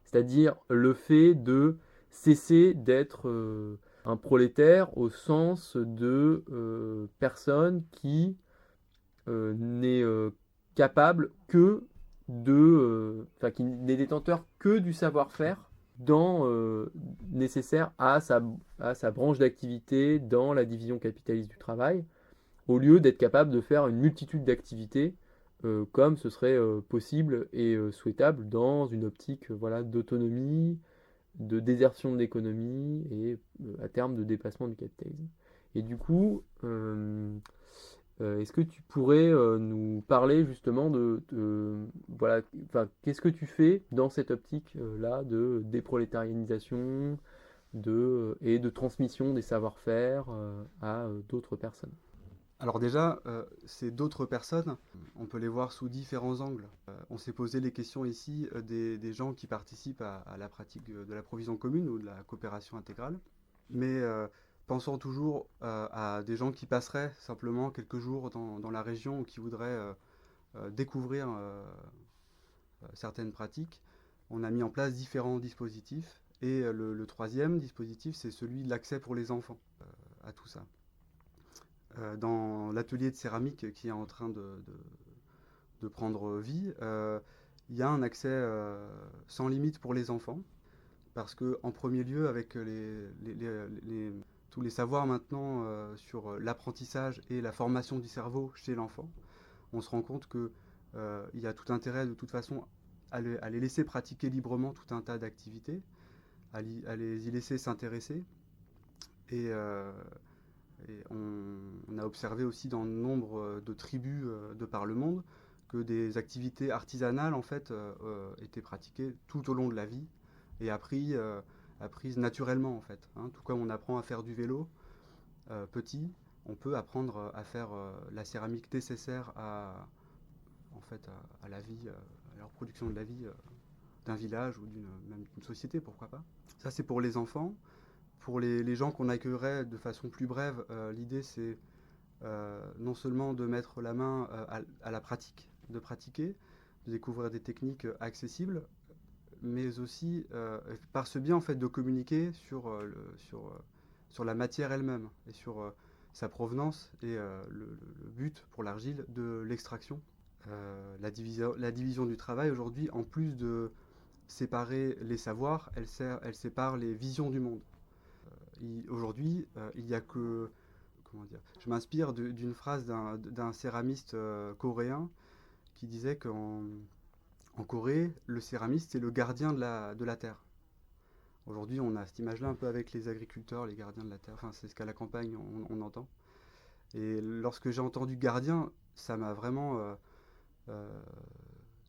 c'est-à-dire le fait de cesser d'être un prolétaire au sens de personne qui n'est capable que qui n'est détenteur que du savoir-faire nécessaire à sa branche d'activité dans la division capitaliste du travail, au lieu d'être capable de faire une multitude d'activités comme ce serait possible et souhaitable dans une optique d'autonomie, de désertion de l'économie et à terme de dépassement du capitalisme. Et du coup, est-ce que tu pourrais nous parler justement qu'est-ce que tu fais dans cette optique-là de déprolétarianisation et de transmission des savoir-faire à d'autres personnes? Alors déjà, ces d'autres personnes, on peut les voir sous différents angles. On s'est posé les questions ici des gens qui participent à la pratique de la provision commune ou de la coopération intégrale, mais pensons toujours à des gens qui passeraient simplement quelques jours dans la région ou qui voudraient découvrir certaines pratiques. On a mis en place différents dispositifs et le troisième dispositif, c'est celui de l'accès pour les enfants à tout ça. Dans l'atelier de céramique qui est en train de prendre vie, il y a un accès sans limite pour les enfants, parce que en premier lieu, avec tous les savoirs maintenant sur l'apprentissage et la formation du cerveau chez l'enfant, on se rend compte qu'il y a tout intérêt de toute façon à les laisser pratiquer librement tout un tas d'activités, à les y laisser s'intéresser. Et on a observé aussi dans nombre de tribus de par le monde que des activités artisanales en fait étaient pratiquées tout au long de la vie et apprises naturellement en fait. Tout comme on apprend à faire du vélo petit, on peut apprendre à faire la céramique nécessaire à la vie, à la reproduction de la vie d'un village ou même d'une société, pourquoi pas. Ça c'est pour les enfants. Pour les gens qu'on accueillerait de façon plus brève, l'idée c'est non seulement de mettre la main à la pratique, de pratiquer, de découvrir des techniques accessibles, mais aussi par ce biais en fait de communiquer sur la matière elle-même et sur sa provenance et le but pour l'argile de l'extraction. La division du travail aujourd'hui, en plus de séparer les savoirs, elle sépare les visions du monde. Aujourd'hui, il n'y a que... Je m'inspire d'une phrase d'un céramiste coréen qui disait qu'en Corée, le céramiste, c'est le gardien de la terre. Aujourd'hui, on a cette image-là un peu avec les agriculteurs, les gardiens de la terre. Enfin, c'est ce qu'à la campagne, on entend. Et lorsque j'ai entendu gardien, ça m'a vraiment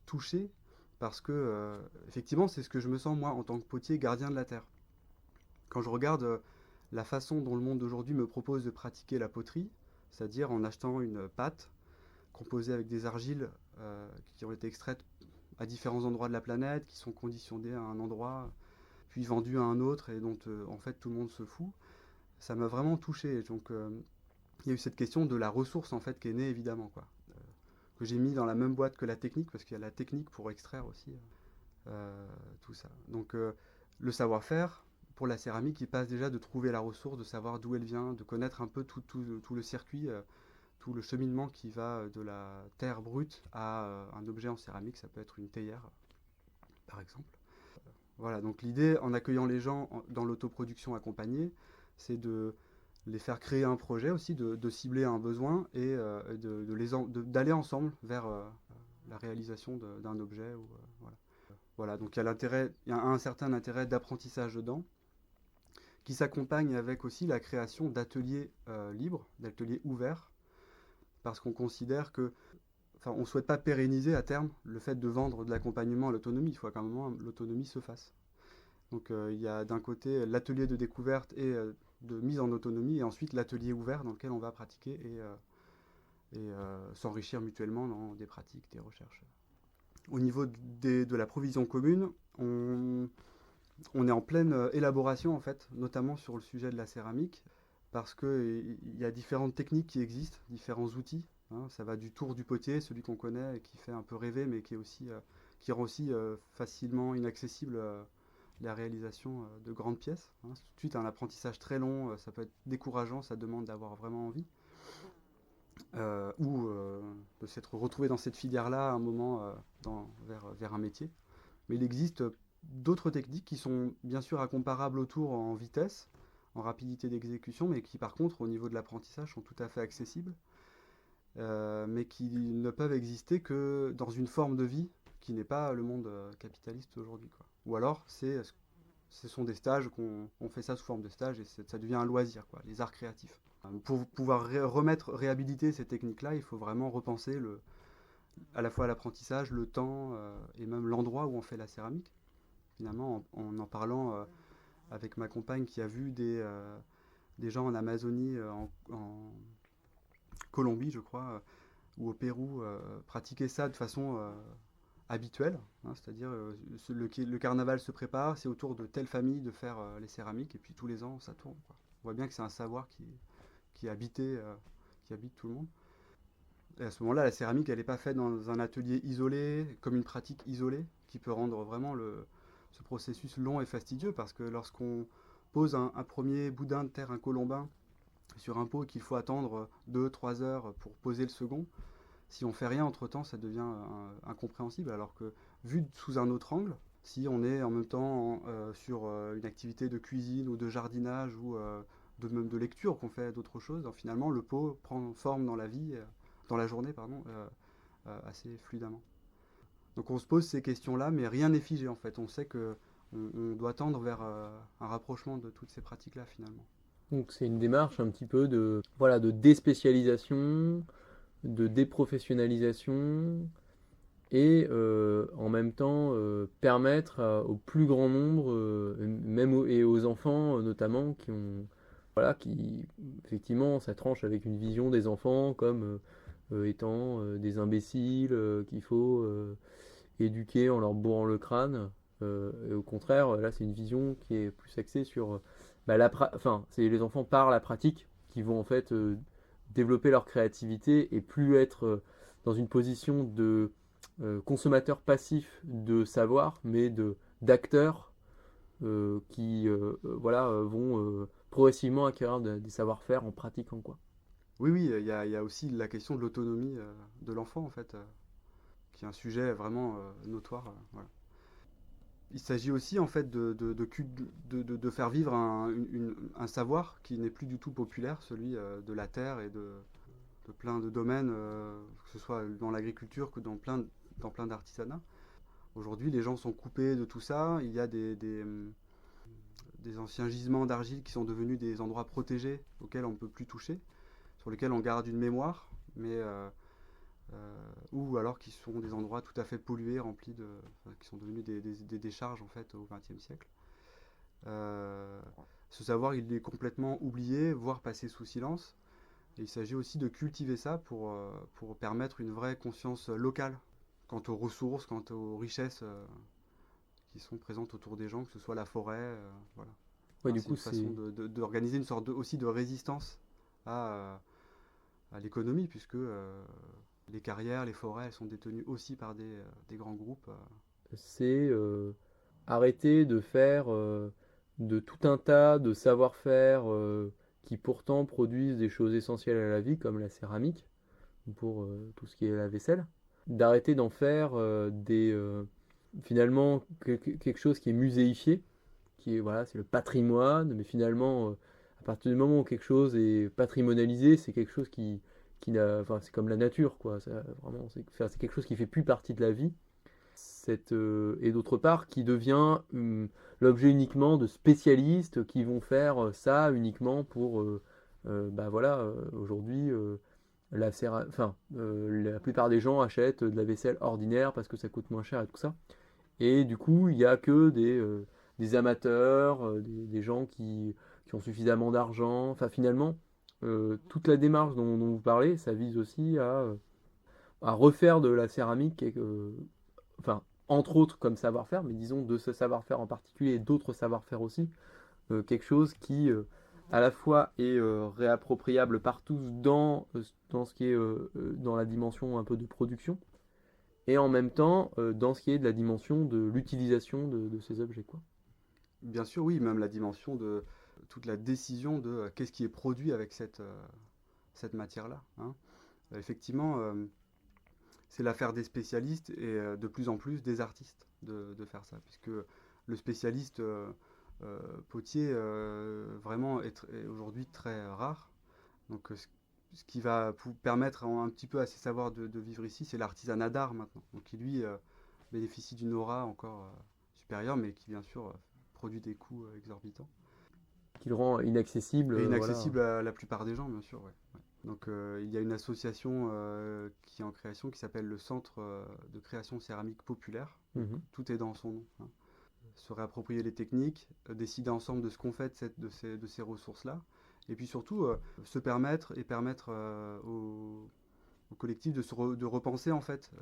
touché parce que, effectivement, c'est ce que je me sens, moi, en tant que potier, gardien de la terre. Quand je regarde la façon dont le monde d'aujourd'hui me propose de pratiquer la poterie, c'est-à-dire en achetant une pâte composée avec des argiles qui ont été extraites à différents endroits de la planète, qui sont conditionnées à un endroit, puis vendues à un autre, et dont en fait tout le monde se fout, ça m'a vraiment touché. Donc il y a eu cette question de la ressource en fait qui est née évidemment, que j'ai mis dans la même boîte que la technique, parce qu'il y a la technique pour extraire aussi tout ça. Donc le savoir-faire, pour la céramique, il passe déjà de trouver la ressource, de savoir d'où elle vient, de connaître un peu tout le circuit, tout le cheminement qui va de la terre brute à un objet en céramique. Ça peut être une théière, par exemple. Voilà, donc l'idée, en accueillant les gens dans l'autoproduction accompagnée, c'est de les faire créer un projet aussi, de cibler un besoin et d'aller ensemble vers la réalisation d'un objet. Voilà. Voilà, donc il y a un certain intérêt d'apprentissage dedans, qui s'accompagne avec aussi la création d'ateliers libres, d'ateliers ouverts, parce qu'on considère que, on ne souhaite pas pérenniser à terme le fait de vendre de l'accompagnement à l'autonomie. Il faut qu'à un moment l'autonomie se fasse. Donc il y a d'un côté l'atelier de découverte et de mise en autonomie, et ensuite l'atelier ouvert dans lequel on va pratiquer et s'enrichir mutuellement dans des pratiques, des recherches. Au niveau de la provision commune, on est en pleine élaboration en fait, notamment sur le sujet de la céramique, parce qu'il y a différentes techniques qui existent, différents outils. Ça va du tour du potier, celui qu'on connaît et qui fait un peu rêver, mais qui rend aussi facilement inaccessible la réalisation de grandes pièces. Tout de suite un apprentissage très long, ça peut être décourageant, ça demande d'avoir vraiment envie. Ou de s'être retrouvé dans cette filière-là à un moment vers un métier. Mais il existe d'autres techniques qui sont bien sûr incomparables au tour en vitesse, en rapidité d'exécution, mais qui par contre au niveau de l'apprentissage sont tout à fait accessibles, mais qui ne peuvent exister que dans une forme de vie qui n'est pas le monde capitaliste aujourd'hui, quoi. Ou alors ce sont des stages, on fait ça sous forme de stage et ça devient un loisir, quoi, les arts créatifs. Pour pouvoir réhabiliter ces techniques-là, il faut vraiment repenser à la fois l'apprentissage, le temps et même l'endroit où on fait la céramique. Finalement, en parlant avec ma compagne qui a vu des gens en Amazonie, en Colombie, je crois, ou au Pérou, pratiquer ça de façon habituelle, c'est-à-dire le carnaval se prépare, c'est autour de telle famille de faire les céramiques, et puis tous les ans ça tourne, quoi. On voit bien que c'est un savoir qui habite tout le monde. Et à ce moment-là, la céramique, elle n'est pas faite dans un atelier isolé, comme une pratique isolée, qui peut rendre vraiment ce processus long et fastidieux, parce que lorsqu'on pose un premier boudin de terre, un colombin, sur un pot qu'il faut attendre 2-3 heures pour poser le second, si on fait rien entre-temps, ça devient incompréhensible, alors que vu sous un autre angle, si on est en même temps sur une activité de cuisine ou de jardinage ou même de lecture, qu'on fait d'autres choses, donc finalement le pot prend forme dans la journée, assez fluidement. Donc on se pose ces questions-là, mais rien n'est figé en fait. On sait qu'on doit tendre vers un rapprochement de toutes ces pratiques-là finalement. Donc c'est une démarche un petit peu de déspécialisation, de déprofessionnalisation, et en même temps permettre au plus grand nombre, et aux enfants notamment, qui effectivement ça tranche avec une vision des enfants comme étant des imbéciles qu'il faut éduquer en leur bourrant le crâne. Et au contraire, là c'est une vision qui est plus axée sur c'est les enfants par la pratique qui vont en fait développer leur créativité et plus être dans une position de consommateur passif de savoir, mais d'acteurs qui vont progressivement acquérir des savoir-faire en pratiquant, quoi. Oui, il y a aussi la question de l'autonomie de l'enfant en fait, qui est un sujet vraiment notoire. Voilà. Il s'agit aussi en fait de faire vivre un savoir qui n'est plus du tout populaire, celui de la terre et de plein de domaines, que ce soit dans l'agriculture que dans plein d'artisanats. Aujourd'hui, les gens sont coupés de tout ça. Il y a des anciens gisements d'argile qui sont devenus des endroits protégés auxquels on ne peut plus toucher, sur lesquels on garde une mémoire, mais ou alors qui sont des endroits tout à fait pollués, qui sont devenus des décharges en fait au XXe siècle. Ce savoir, il est complètement oublié, voire passé sous silence. Et il s'agit aussi de cultiver ça pour permettre une vraie conscience locale quant aux ressources, quant aux richesses qui sont présentes autour des gens, que ce soit la forêt. Voilà. Ouais, c'est une façon d'organiser une sorte aussi de résistance à l'économie, puisque les carrières, les forêts, elles sont détenues aussi par des grands groupes. C'est arrêter de faire de tout un tas de savoir-faire qui pourtant produisent des choses essentielles à la vie, comme la céramique, pour tout ce qui est la vaisselle. D'arrêter d'en faire finalement quelque chose qui est muséifié, c'est le patrimoine, mais finalement à partir du moment où quelque chose est patrimonialisé, c'est quelque chose qui n'a, enfin, c'est comme la nature, quoi. Vraiment, c'est quelque chose qui fait plus partie de la vie. Et d'autre part, qui devient l'objet uniquement de spécialistes qui vont faire ça uniquement pour, aujourd'hui, la plupart des gens achètent de la vaisselle ordinaire parce que ça coûte moins cher et tout ça. Et du coup, il n'y a que des amateurs, des gens qui ont suffisamment d'argent. Enfin, finalement, toute la démarche dont vous parlez, ça vise aussi à refaire de la céramique, enfin, entre autres comme savoir-faire, mais disons de ce savoir-faire en particulier et d'autres savoir-faire aussi, quelque chose qui à la fois est réappropriable par tous dans ce qui est dans la dimension un peu de production, et en même temps dans ce qui est de la dimension de l'utilisation de ces objets, quoi. Bien sûr, oui, même la dimension de toute la décision de qu'est-ce qui est produit avec cette matière-là, hein. Effectivement, c'est l'affaire des spécialistes et de plus en plus des artistes de faire ça, puisque le spécialiste potier vraiment est aujourd'hui très rare. Donc ce qui va permettre un petit peu à ces savoirs de vivre ici, c'est l'artisanat d'art maintenant, donc qui lui bénéficie d'une aura encore supérieure, mais qui bien sûr produit des coûts exorbitants. Qui le rend inaccessible. Et inaccessible à la plupart des gens, bien sûr, ouais. Donc il y a une association qui est en création qui s'appelle le Centre de création céramique populaire. Tout est dans son nom, hein. Se réapproprier les techniques, décider ensemble de ce qu'on fait de ces ressources-là, et puis surtout se permettre au collectif de repenser en fait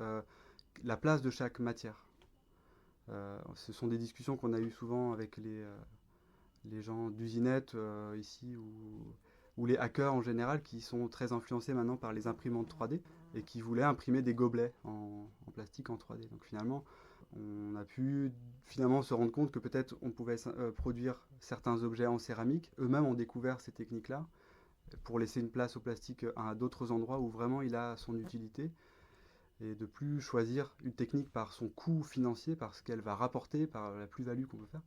la place de chaque matière. Ce sont des discussions qu'on a eues souvent avec les gens d'usinette ici, ou les hackers en général, qui sont très influencés maintenant par les imprimantes 3D et qui voulaient imprimer des gobelets en plastique en 3D. Donc finalement, on a pu se rendre compte que peut-être on pouvait produire certains objets en céramique. Eux-mêmes ont découvert ces techniques-là pour laisser une place au plastique à d'autres endroits où vraiment il a son utilité, et de plus choisir une technique par son coût financier, par ce qu'elle va rapporter, par la plus-value qu'on peut faire,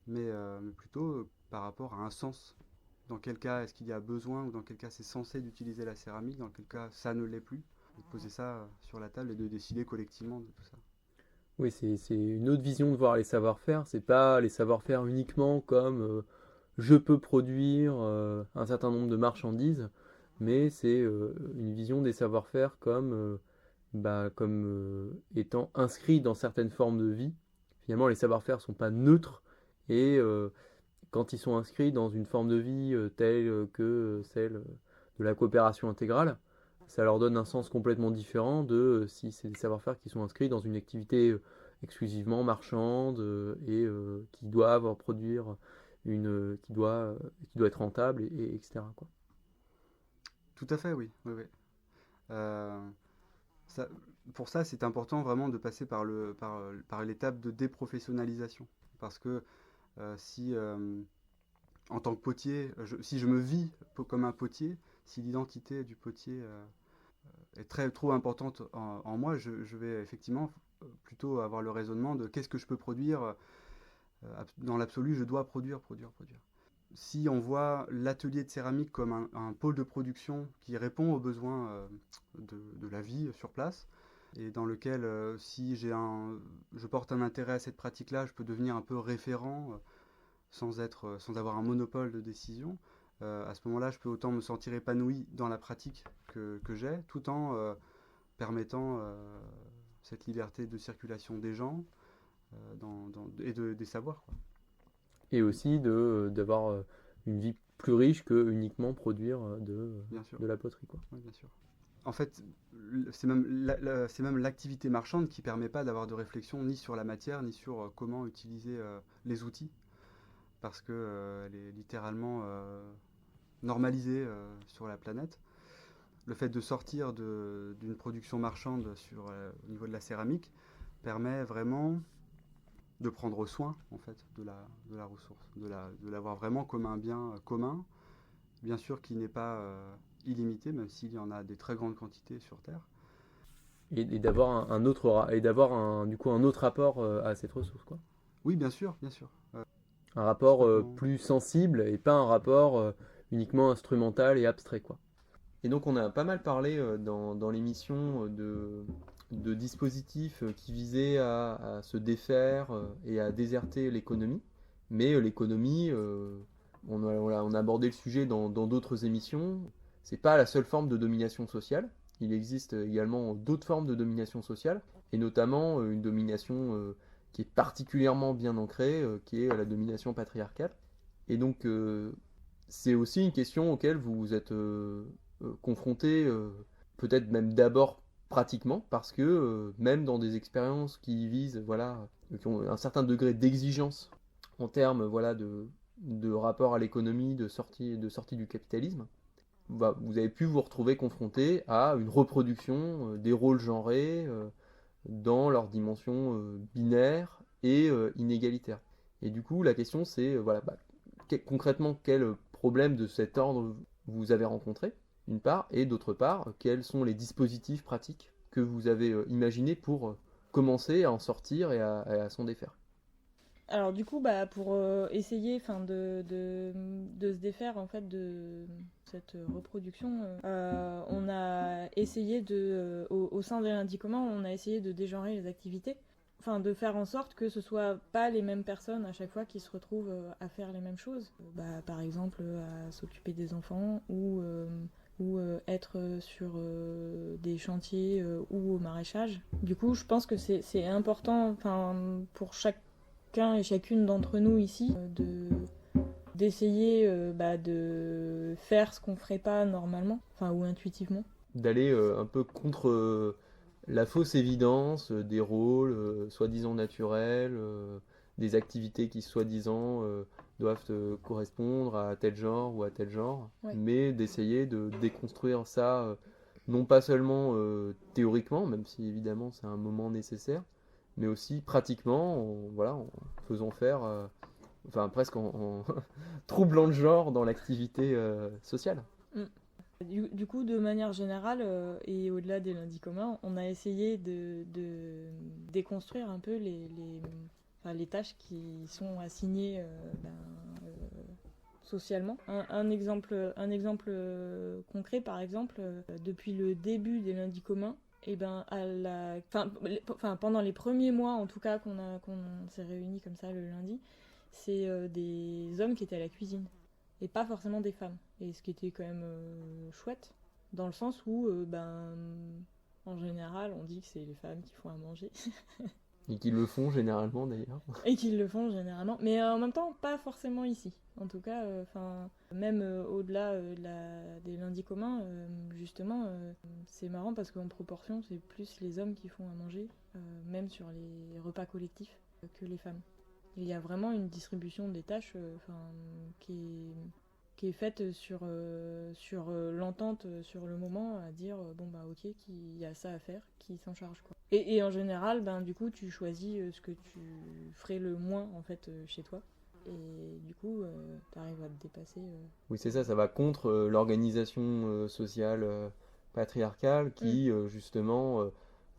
mais plutôt par rapport à un sens. Dans quel cas est-ce qu'il y a besoin, ou dans quel cas c'est censé d'utiliser la céramique, dans quel cas ça ne l'est plus. De poser ça sur la table et de décider collectivement de tout ça. Oui, c'est une autre vision de voir les savoir-faire. C'est pas les savoir-faire uniquement comme je peux produire un certain nombre de marchandises, mais c'est une vision des savoir-faire comme étant inscrits dans certaines formes de vie. Finalement, les savoir-faire ne sont pas neutres, et quand ils sont inscrits dans une forme de vie telle que celle de la coopération intégrale, ça leur donne un sens complètement différent de si c'est des savoir-faire qui sont inscrits dans une activité exclusivement marchande et qui doivent produire qui doit être rentable, et etc., quoi. Tout à fait, oui. Pour ça, c'est important vraiment de passer par l'étape de déprofessionnalisation, parce que si en tant que potier, si je me vis comme un potier, si l'identité du potier est trop importante en moi, je vais effectivement plutôt avoir le raisonnement de qu'est-ce que je peux produire. Dans l'absolu, je dois produire. Si on voit l'atelier de céramique comme un pôle de production qui répond aux besoins de la vie sur place, et dans lequel, si je porte un intérêt à cette pratique-là, je peux devenir un peu référent sans avoir un monopole de décision. À ce moment-là, je peux autant me sentir épanoui dans la pratique que j'ai, tout en permettant cette liberté de circulation des gens et des savoirs, quoi. Et aussi d'avoir une vie plus riche que uniquement produire de la poterie, quoi. Oui, bien sûr. En fait, c'est même l'activité marchande qui ne permet pas d'avoir de réflexion ni sur la matière, ni sur comment utiliser les outils, parce qu'elle est littéralement normalisée sur la planète. Le fait de sortir d'une production marchande au niveau de la céramique permet vraiment de prendre soin en fait de la ressource, de l'avoir vraiment comme un bien commun, bien sûr qui n'est pas illimité, même s'il y en a des très grandes quantités sur Terre. Et d'avoir un autre rapport à cette ressource, quoi. Oui, bien sûr. Un rapport Complètement. plus sensible et pas un rapport uniquement instrumental et abstrait, quoi. Et donc on a pas mal parlé dans l'émission de dispositifs qui visaient à se défaire et à déserter l'économie. Mais l'économie, on a abordé le sujet dans d'autres émissions. C'est pas la seule forme de domination sociale. Il existe également d'autres formes de domination sociale, et notamment une domination qui est particulièrement bien ancrée, qui est la domination patriarcale. Et donc c'est aussi une question auquel vous êtes confronté, peut-être même d'abord pratiquement, parce que même dans des expériences qui visent, voilà, qui ont un certain degré d'exigence en termes, voilà, de rapport à l'économie, de sortie du capitalisme, vous avez pu vous retrouver confronté à une reproduction des rôles genrés dans leur dimension binaire et inégalitaire. Et du coup, la question c'est, voilà, concrètement, quel problème de cet ordre vous avez rencontré, d'une part, et d'autre part, quels sont les dispositifs pratiques que vous avez imaginés pour commencer à en sortir et à s'en défaire. Alors du coup, pour essayer de se défaire en fait de cette reproduction, on a essayé au sein des lundis communs, on a essayé de dégenrer les activités, de faire en sorte que ce soit pas les mêmes personnes à chaque fois qui se retrouvent à faire les mêmes choses. Par exemple, à s'occuper des enfants ou être sur des chantiers ou au maraîchage. Du coup, je pense que c'est important, pour chacun et chacune d'entre nous ici, d'essayer de faire ce qu'on ferait pas normalement, ou intuitivement. D'aller un peu contre la fausse évidence des rôles soi-disant naturels, des activités qui soi-disant doivent correspondre à tel genre ou à tel genre, Ouais. mais d'essayer de déconstruire ça, non pas seulement théoriquement, même si évidemment c'est un moment nécessaire, mais aussi pratiquement, en faisant faire, presque en troublant le genre dans l'activité sociale. Du coup, de manière générale, et au-delà des lundis communs, on a essayé de déconstruire un peu les tâches qui sont assignées socialement. Un exemple concret, par exemple, depuis le début des lundis communs, pendant les premiers mois en tout cas qu'on s'est réunis comme ça le lundi, c'est des hommes qui étaient à la cuisine et pas forcément des femmes, et ce qui était quand même chouette dans le sens où en général on dit que c'est les femmes qui font à manger Et qui le font généralement d'ailleurs. et qu'ils le font généralement, mais en même temps pas forcément ici. En tout cas, même au-delà des lundis communs, justement, c'est marrant parce qu'en proportion, c'est plus les hommes qui font à manger, même sur les repas collectifs, que les femmes. Il y a vraiment une distribution des tâches qui est faite sur l'entente, sur le moment, à dire ok, qu'il y a ça à faire, qui s'en charge, quoi. Et en général, du coup, tu choisis ce que tu ferais le moins en fait chez toi. Et du coup, tu arrives à te dépasser. Oui, c'est ça, ça va contre l'organisation sociale patriarcale qui, justement,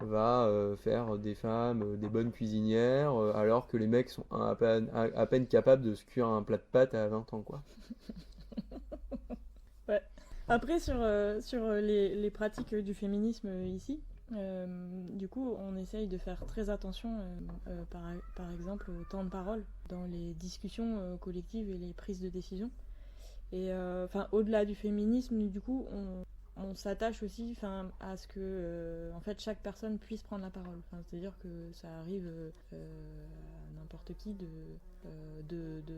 va faire des femmes des bonnes cuisinières, alors que les mecs sont à peine capables de se cuire un plat de pâtes à 20 ans, quoi. Ouais. Après, sur les pratiques du féminisme ici, du coup, on essaye de faire très attention, par exemple, au temps de parole dans les discussions collectives et les prises de décision. Et au-delà du féminisme, du coup, on s'attache aussi à ce que en fait, chaque personne puisse prendre la parole. C'est-à-dire que ça arrive à n'importe qui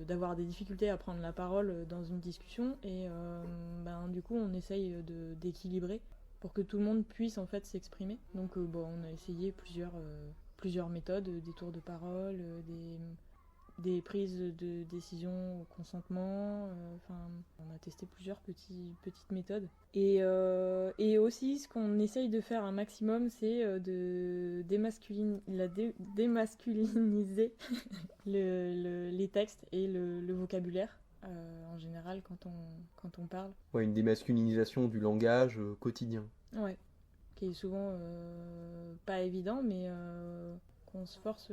d'avoir des difficultés à prendre la parole dans une discussion, et du coup, on essaye d'équilibrer pour que tout le monde puisse en fait s'exprimer. Donc on a essayé plusieurs méthodes, des tours de parole, des prises de décision au consentement, on a testé plusieurs petites méthodes. Et aussi, ce qu'on essaye de faire un maximum, c'est de démasculiniser les textes et le vocabulaire, en général, quand on parle. Ouais, une démasculinisation du langage quotidien. Ouais, qui est souvent pas évident, mais qu'on se force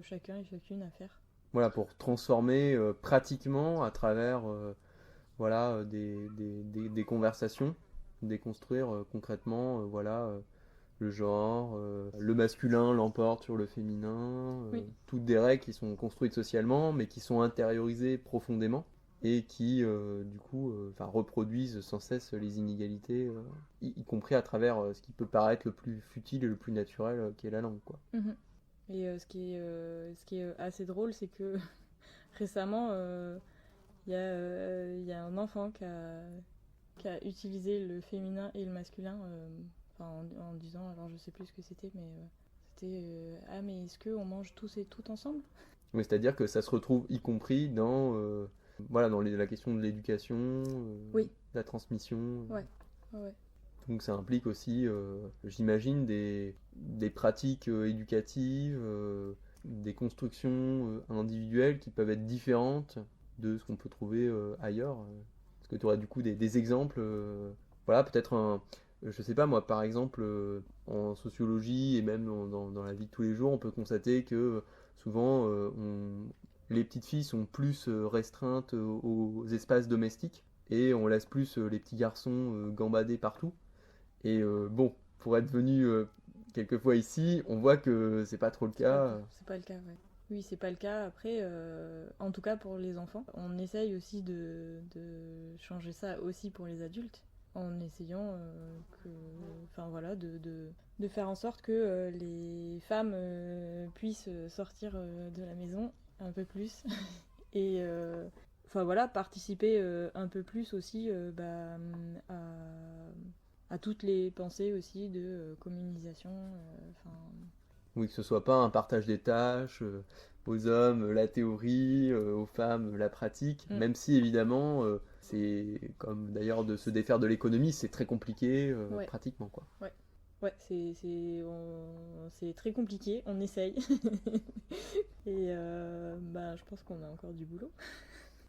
chacun et chacune à faire. Voilà, pour transformer pratiquement à travers voilà, des conversations, déconstruire concrètement le genre, le masculin l'emporte sur le féminin, Oui. toutes des règles qui sont construites socialement mais qui sont intériorisées profondément et qui du coup reproduisent sans cesse les inégalités, y compris à travers ce qui peut paraître le plus futile et le plus naturel qui est la langue, quoi. Mhm. Et ce qui est assez drôle, c'est que récemment, il y a un enfant qui a utilisé le féminin et le masculin en disant, alors je sais plus ce que c'était, mais c'était ah, mais est-ce qu'on mange tous et toutes ensemble? Oui, c'est-à-dire que ça se retrouve y compris dans, dans la question de l'éducation, Oui. la transmission. Ouais. Ouais. Donc ça implique aussi, j'imagine, des pratiques éducatives, des constructions individuelles qui peuvent être différentes de ce qu'on peut trouver ailleurs. Est-ce que tu aurais du coup des exemples peut-être je sais pas moi, par exemple, en sociologie et même dans la vie de tous les jours, on peut constater que souvent les petites filles sont plus restreintes aux espaces domestiques et on laisse plus les petits garçons gambader partout. Et pour être venu quelquefois ici, on voit que c'est pas trop le cas. C'est pas le cas, ouais. Oui, c'est pas le cas. Après, en tout cas pour les enfants, on essaye aussi de changer ça aussi pour les adultes, en essayant de faire en sorte que les femmes puissent sortir de la maison un peu plus et participer un peu plus aussi à toutes les pensées aussi de communisation. Oui, que ce soit pas un partage des tâches, aux hommes la théorie, aux femmes la pratique, même si évidemment c'est comme d'ailleurs de se défaire de l'économie, c'est très compliqué pratiquement, quoi. Ouais, c'est très compliqué, on essaye. Et je pense qu'on a encore du boulot.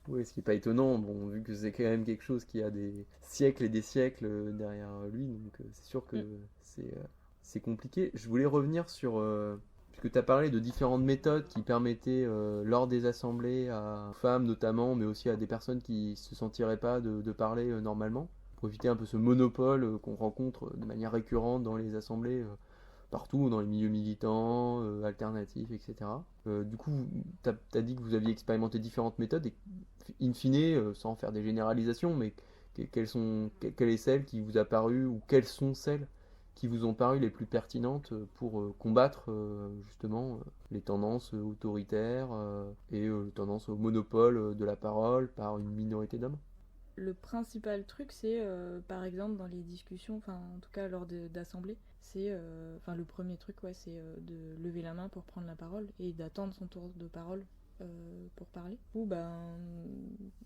Oui, ce qui n'est pas étonnant, bon, vu que c'est quand même quelque chose qui a des siècles et des siècles derrière lui, donc c'est sûr que c'est compliqué. Je voulais revenir sur, puisque tu as parlé de différentes méthodes qui permettaient, lors des assemblées, aux femmes notamment, mais aussi à des personnes qui ne se sentiraient pas de parler normalement, pour éviter un peu ce monopole qu'on rencontre de manière récurrente dans les assemblées, partout, dans les milieux militants, alternatifs, etc. Du coup, tu as dit que vous aviez expérimenté différentes méthodes, et in fine, sans faire des généralisations, mais quelle est celle qui vous a paru, ou quelles sont celles qui vous ont paru les plus pertinentes pour combattre justement les tendances autoritaires et les tendances au monopole de la parole par une minorité d'hommes? Le principal truc, c'est par exemple dans les discussions, en tout cas lors d'assemblées, c'est le premier truc, c'est de lever la main pour prendre la parole et d'attendre son tour de parole pour parler. Ou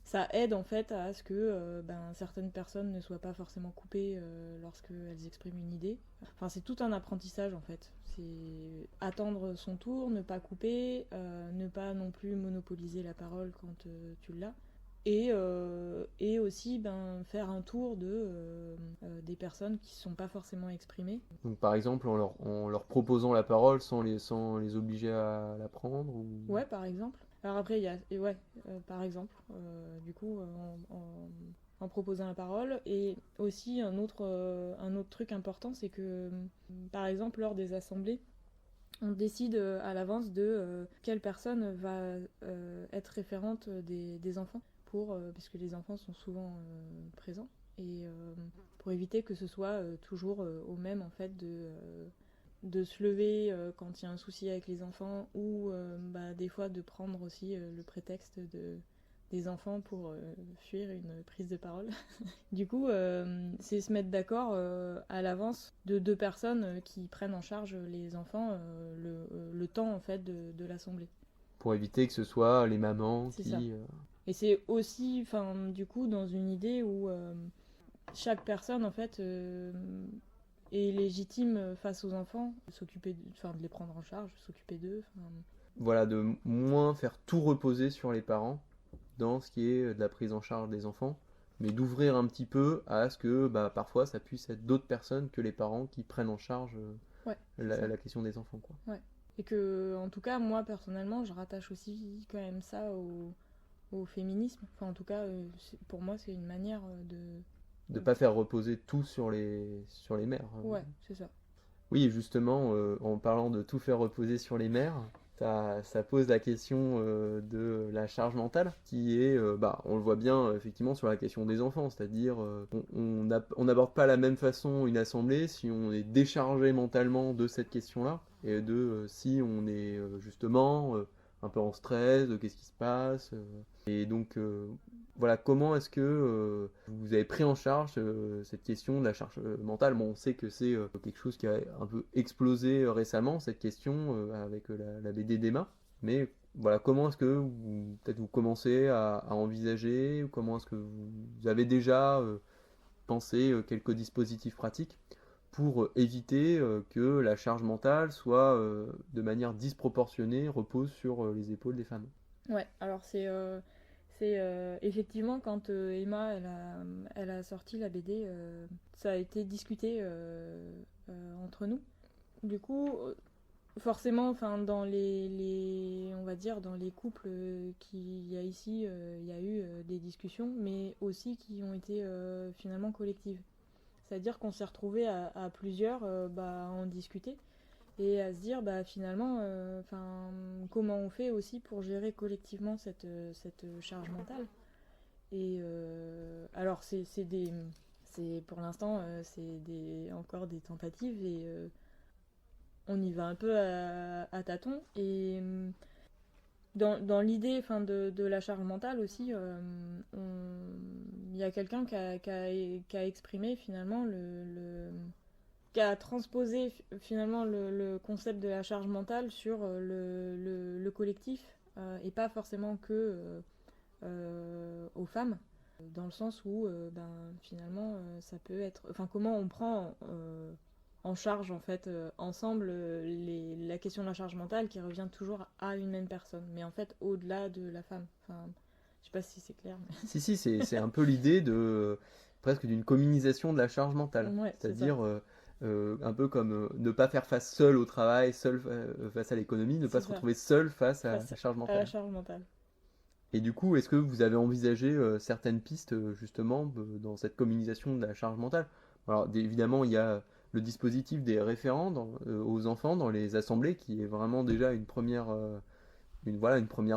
ça aide en fait à ce que certaines personnes ne soient pas forcément coupées lorsqu'elles expriment une idée. Enfin, c'est tout un apprentissage en fait. C'est attendre son tour, ne pas couper, ne pas non plus monopoliser la parole quand tu l'as. Et aussi faire un tour des personnes qui ne sont pas forcément exprimées. Donc par exemple en leur proposant la parole sans les obliger à la prendre ou... Ouais, par exemple. Alors après, il y a... par exemple, du coup, en proposant la parole. Et aussi un autre truc important, c'est que, par exemple, lors des assemblées, on décide à l'avance de quelle personne va être référente des enfants. Parce que les enfants sont souvent présents et pour éviter que ce soit toujours au même en fait de se lever quand il y a un souci avec les enfants ou des fois de prendre aussi le prétexte des enfants pour fuir une prise de parole. Du coup, c'est se mettre d'accord à l'avance de deux personnes qui prennent en charge les enfants le temps en fait de l'assemblée. Pour éviter que ce soit les mamans c'est qui... ça. Et c'est aussi, du coup, dans une idée où chaque personne, en fait, est légitime face aux enfants, s'occuper, de les prendre en charge, s'occuper d'eux. Voilà, de moins faire tout reposer sur les parents dans ce qui est de la prise en charge des enfants, mais d'ouvrir un petit peu à ce que parfois ça puisse être d'autres personnes que les parents qui prennent en charge la question des enfants, quoi. Ouais. Et que, en tout cas, moi, personnellement, je rattache aussi quand même ça au féminisme. Enfin, en tout cas, pour moi, c'est une manière De pas faire reposer tout sur les mères. Ouais, c'est ça. Oui, justement, en parlant de tout faire reposer sur les mères, ça pose la question de la charge mentale, qui est, on le voit bien effectivement sur la question des enfants, c'est-à-dire on n'aborde pas la même façon une assemblée si on est déchargé mentalement de cette question-là, et de si on est justement un peu en stress, de qu'est-ce qui se passe. Et donc, voilà, comment est-ce que vous avez pris en charge cette question de la charge mentale? Bon, on sait que c'est quelque chose qui a un peu explosé récemment, cette question, avec la BD d'Emma. Mais voilà, comment est-ce que peut-être vous commencez à envisager, ou comment est-ce que vous avez déjà pensé quelques dispositifs pratiques pour éviter que la charge mentale soit de manière disproportionnée, repose sur les épaules des femmes? Ouais, alors c'est effectivement quand Emma elle a sorti la BD, ça a été discuté entre nous. Du coup, forcément, enfin dans on va dire dans les couples qu'il y a ici, il y a eu des discussions, mais aussi qui ont été finalement collectives. C'est-à-dire qu'on s'est retrouvés à plusieurs à en discuter et à se dire finalement comment on fait aussi pour gérer collectivement cette charge mentale. Et alors c'est pour l'instant c'est encore des tentatives et on y va un peu à tâtons. Et dans l'idée de la charge mentale aussi, il y a quelqu'un qui a exprimé finalement qui a transposé finalement le concept de la charge mentale sur le collectif et pas forcément que aux femmes, dans le sens où finalement ça peut être, enfin comment on prend en charge en fait ensemble la question de la charge mentale qui revient toujours à une même personne, mais en fait au-delà de la femme. Enfin, je sais pas si c'est clair. Mais... Si, c'est un peu l'idée de presque d'une communisation de la charge mentale. Ouais, c'est-à-dire un peu comme ne pas faire face seul au travail, seul face à l'économie, ne pas se retrouver seul face à la charge mentale. À la charge mentale. Et du coup, est-ce que vous avez envisagé certaines pistes justement dans cette communisation de la charge mentale? Alors évidemment, il y a le dispositif des référents aux enfants dans les assemblées qui est vraiment déjà une première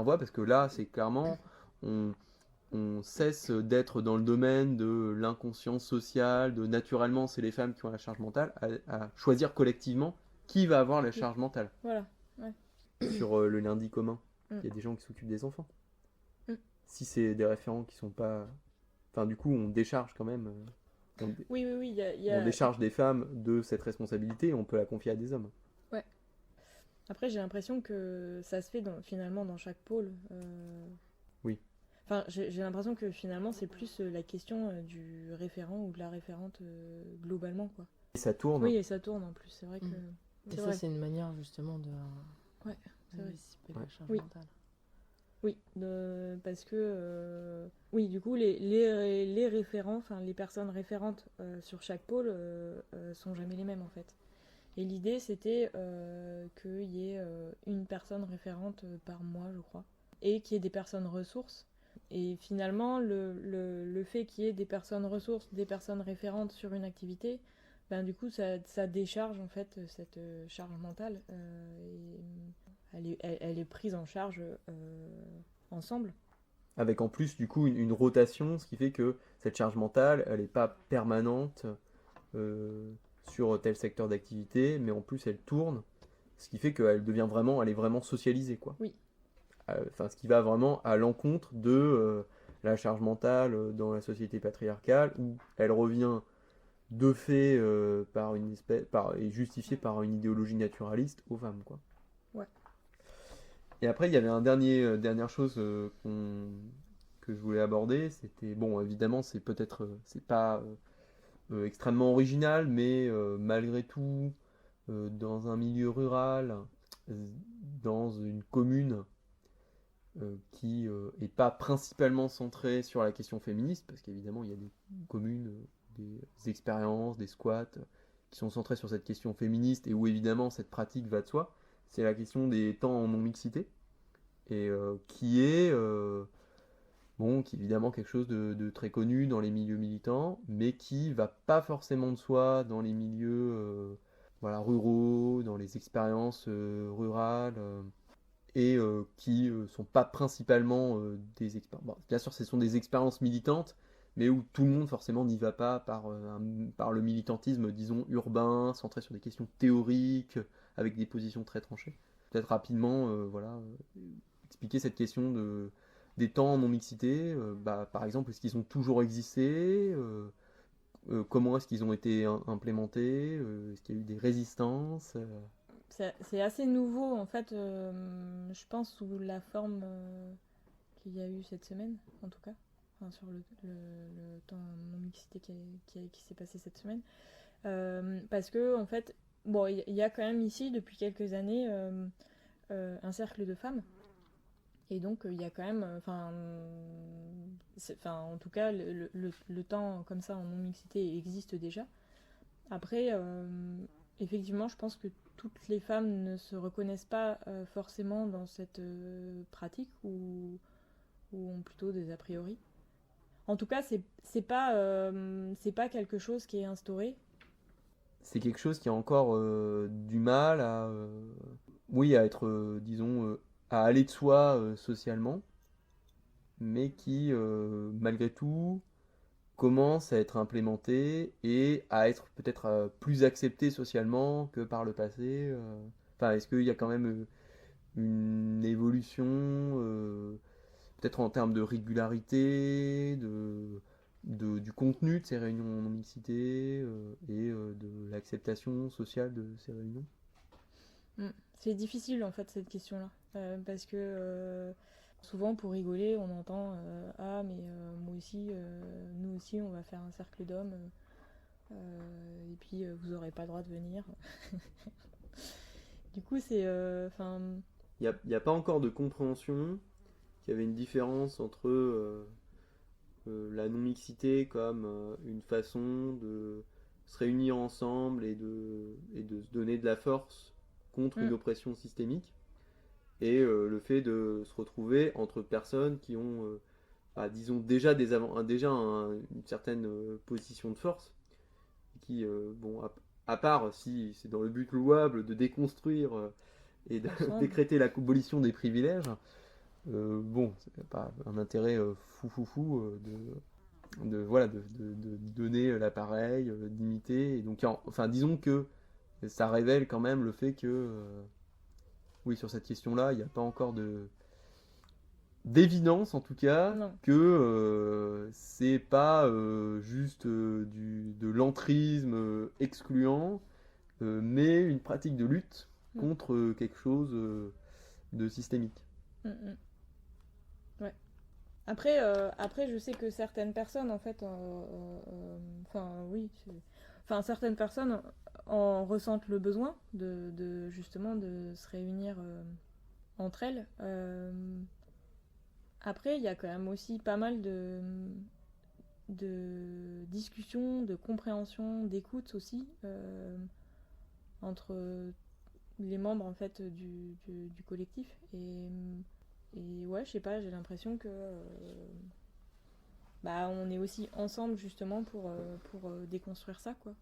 voie, parce que là, c'est clairement, on cesse d'être dans le domaine de l'inconscience sociale, de naturellement, c'est les femmes qui ont la charge mentale, à choisir collectivement qui va avoir la charge mentale. Voilà, ouais. Sur le lundi commun, il y a des gens qui s'occupent des enfants. Si c'est des référents qui sont pas... Enfin, du coup, on décharge quand même... Oui, on décharge des femmes de cette responsabilité et on peut la confier à des hommes. Ouais. Après, j'ai l'impression que ça se fait finalement dans chaque pôle. Oui. Enfin, j'ai l'impression que finalement, c'est plus la question du référent ou de la référente globalement, quoi. Et ça tourne. Oui, et ça tourne en plus, c'est vrai que... Et ça, c'est une manière justement de... Ouais, c'est vrai. Dissiper la charge mentale. Oui, parce que oui, du coup, les référents, enfin les personnes référentes sur chaque pôle sont jamais les mêmes en fait. Et l'idée c'était qu'il y ait une personne référente par mois, je crois, et qu'il y ait des personnes ressources. Et finalement, le fait qu'il y ait des personnes ressources, des personnes référentes sur une activité, du coup, ça décharge en fait cette charge mentale. Elle est prise en charge ensemble. Avec en plus du coup une rotation, ce qui fait que cette charge mentale, elle n'est pas permanente sur tel secteur d'activité, mais en plus elle tourne, ce qui fait qu'elle devient vraiment, elle est vraiment socialisée, quoi. Oui. Enfin, ce qui va vraiment à l'encontre de la charge mentale dans la société patriarcale, où elle revient de fait est justifiée par une idéologie naturaliste aux femmes, quoi. Ouais. Et après, il y avait dernière chose que je voulais aborder. C'était, bon, évidemment, c'est pas extrêmement original, mais malgré tout, dans un milieu rural, dans une commune qui est pas principalement centrée sur la question féministe, parce qu'évidemment, il y a des communes, des expériences, des squats qui sont centrés sur cette question féministe et où évidemment cette pratique va de soi. c'est la question des temps en non-mixité, et qui est qui est évidemment quelque chose de très connu dans les milieux militants, mais qui va pas forcément de soi dans les milieux ruraux, dans les expériences rurales, et qui sont pas principalement des expériences. Bon, bien sûr, ce sont des expériences militantes, mais où tout le monde forcément n'y va pas par le militantisme, disons, urbain, centré sur des questions théoriques, avec des positions très tranchées. Peut-être rapidement, expliquer cette question des temps en non-mixité, par exemple, est-ce qu'ils ont toujours existé, comment est-ce qu'ils ont été implémentés, est-ce qu'il y a eu des résistances C'est assez nouveau, en fait, je pense, sous la forme qu'il y a eu cette semaine, en tout cas, enfin, sur le temps en non-mixité qui s'est passé cette semaine. Parce que, en fait, il y a quand même ici, depuis quelques années, un cercle de femmes. Et donc, il y a quand même, en tout cas, le temps comme ça en non-mixité existe déjà. Après, effectivement, je pense que toutes les femmes ne se reconnaissent pas forcément dans cette pratique ou ont plutôt des a priori. En tout cas, c'est pas quelque chose qui est instauré. C'est quelque chose qui a encore du mal à être, disons, à aller de soi socialement, mais qui, malgré tout, commence à être implémenté et à être peut-être plus accepté socialement que par le passé. Est-ce qu'il y a quand même une évolution, peut-être en termes de régularité, du contenu de ces réunions en mixité et de l'acceptation sociale de ces réunions? C'est difficile en fait cette question-là, parce que souvent pour rigoler on entend ah mais moi aussi, nous aussi on va faire un cercle d'hommes et puis vous aurez pas le droit de venir. Du coup c'est il n'y a pas encore de compréhension qu'il y avait une différence entre la non-mixité comme une façon de se réunir ensemble et de se donner de la force contre une oppression systémique, et le fait de se retrouver entre personnes qui ont, disons, déjà une certaine position de force, qui, à part si c'est dans le but louable de déconstruire et de décréter l'abolition des privilèges, c'est pas un intérêt fou de donner l'appareil, d'imiter, et donc disons que ça révèle quand même le fait que sur cette question-là, il n'y a pas encore d'évidence en tout cas que c'est pas juste de l'entrisme excluant, mais une pratique de lutte contre quelque chose de systémique. Ouais. Après, je sais que certaines personnes, en fait, certaines personnes en ressentent le besoin de justement de se réunir entre elles. Après, il y a quand même aussi pas mal de discussions, de compréhension, d'écoute aussi entre les membres en fait du collectif. Et ouais, je sais pas, j'ai l'impression que on est aussi ensemble justement pour déconstruire ça, quoi.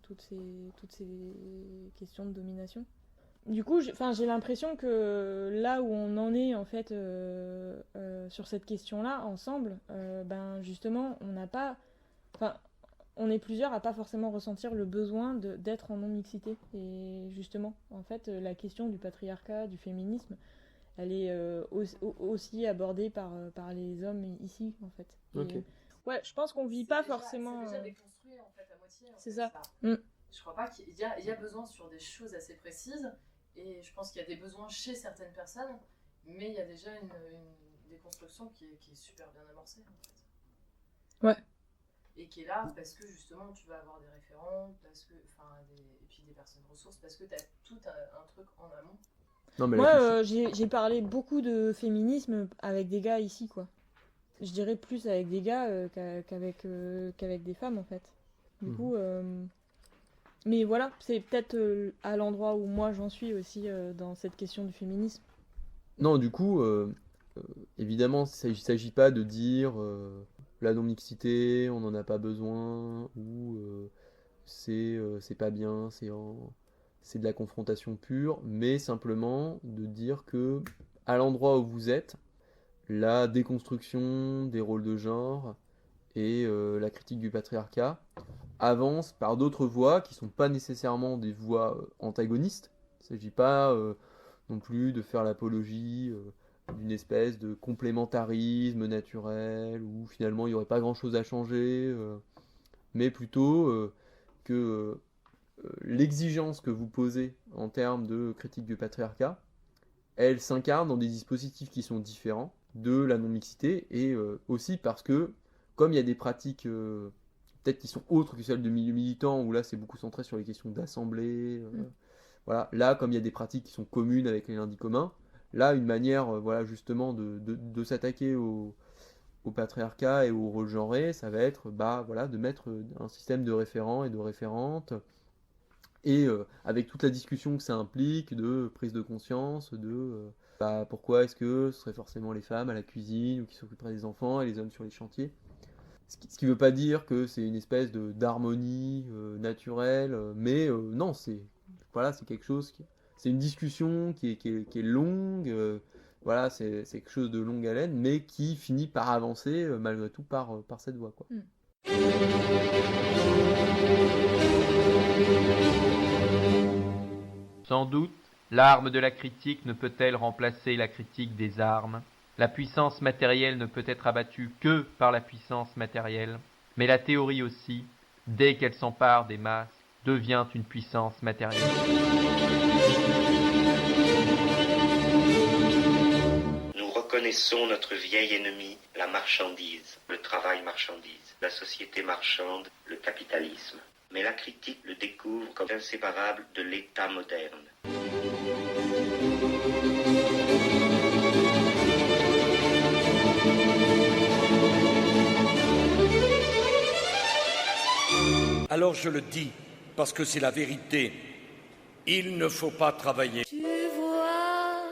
Toutes ces questions de domination. Du coup, j'ai l'impression que là où on en est en fait sur cette question-là ensemble, justement, on n'a pas, on est plusieurs à pas forcément ressentir le besoin d'être en non-mixité. Et justement, en fait, la question du patriarcat, du féminisme, elle est aussi abordée par les hommes ici, en fait. Okay. Ouais, je pense qu'on vit pas forcément... C'est déjà déconstruit, en fait, à moitié. C'est ça. Je crois pas qu'il y a besoin sur des choses assez précises, et je pense qu'il y a des besoins chez certaines personnes, mais il y a déjà une déconstruction qui est super bien amorcée, en fait. Ouais. Et qui est là parce que, justement, tu vas avoir des référents, et puis des personnes ressources, parce que tu as tout un truc en amont. Non, mais moi, j'ai parlé beaucoup de féminisme avec des gars ici, quoi. Je dirais plus avec des gars qu'avec des femmes, en fait. Du coup, Mais voilà, c'est peut-être à l'endroit où moi j'en suis aussi dans cette question du féminisme. Non, du coup, évidemment, il ne s'agit pas de dire la non-mixité, on n'en a pas besoin, ou c'est pas bien, c'est de la confrontation pure, mais simplement de dire que à l'endroit où vous êtes, la déconstruction des rôles de genre et la critique du patriarcat avance par d'autres voies qui sont pas nécessairement des voies antagonistes. Il ne s'agit pas non plus de faire l'apologie d'une espèce de complémentarisme naturel où finalement il n'y aurait pas grand-chose à changer, mais plutôt que l'exigence que vous posez en termes de critique du patriarcat, elle s'incarne dans des dispositifs qui sont différents de la non-mixité et aussi parce que comme il y a des pratiques peut-être qui sont autres que celles de milieux militants où là c'est beaucoup centré sur les questions d'assemblée, voilà, là comme il y a des pratiques qui sont communes avec les lundis communs, là une manière voilà justement de s'attaquer au patriarcat et au rôle genré, ça va être voilà, de mettre un système de référents et de référentes et avec toute la discussion que ça implique de prise de conscience, de pourquoi est-ce que ce serait forcément les femmes à la cuisine ou qui s'occuperaient des enfants et les hommes sur les chantiers. Ce qui ne veut pas dire que c'est une espèce d'harmonie naturelle, mais non, c'est quelque chose c'est une discussion qui est longue, voilà, c'est quelque chose de longue haleine, mais qui finit par avancer malgré tout par cette voie, quoi. Sans doute, l'arme de la critique ne peut-elle remplacer la critique des armes. La puissance matérielle ne peut être abattue que par la puissance matérielle, mais la théorie aussi, dès qu'elle s'empare des masses, devient une puissance matérielle. Nous reconnaissons notre vieil ennemi, la marchandise, le travail marchandise, la société marchande, le capitalisme. Mais la critique le découvre comme inséparable de l'État moderne. Alors je le dis, parce que c'est la vérité. Il ne faut pas travailler. Tu vois,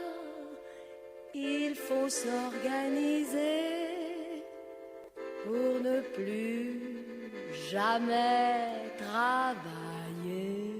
il faut s'organiser pour ne plus jamais travailler.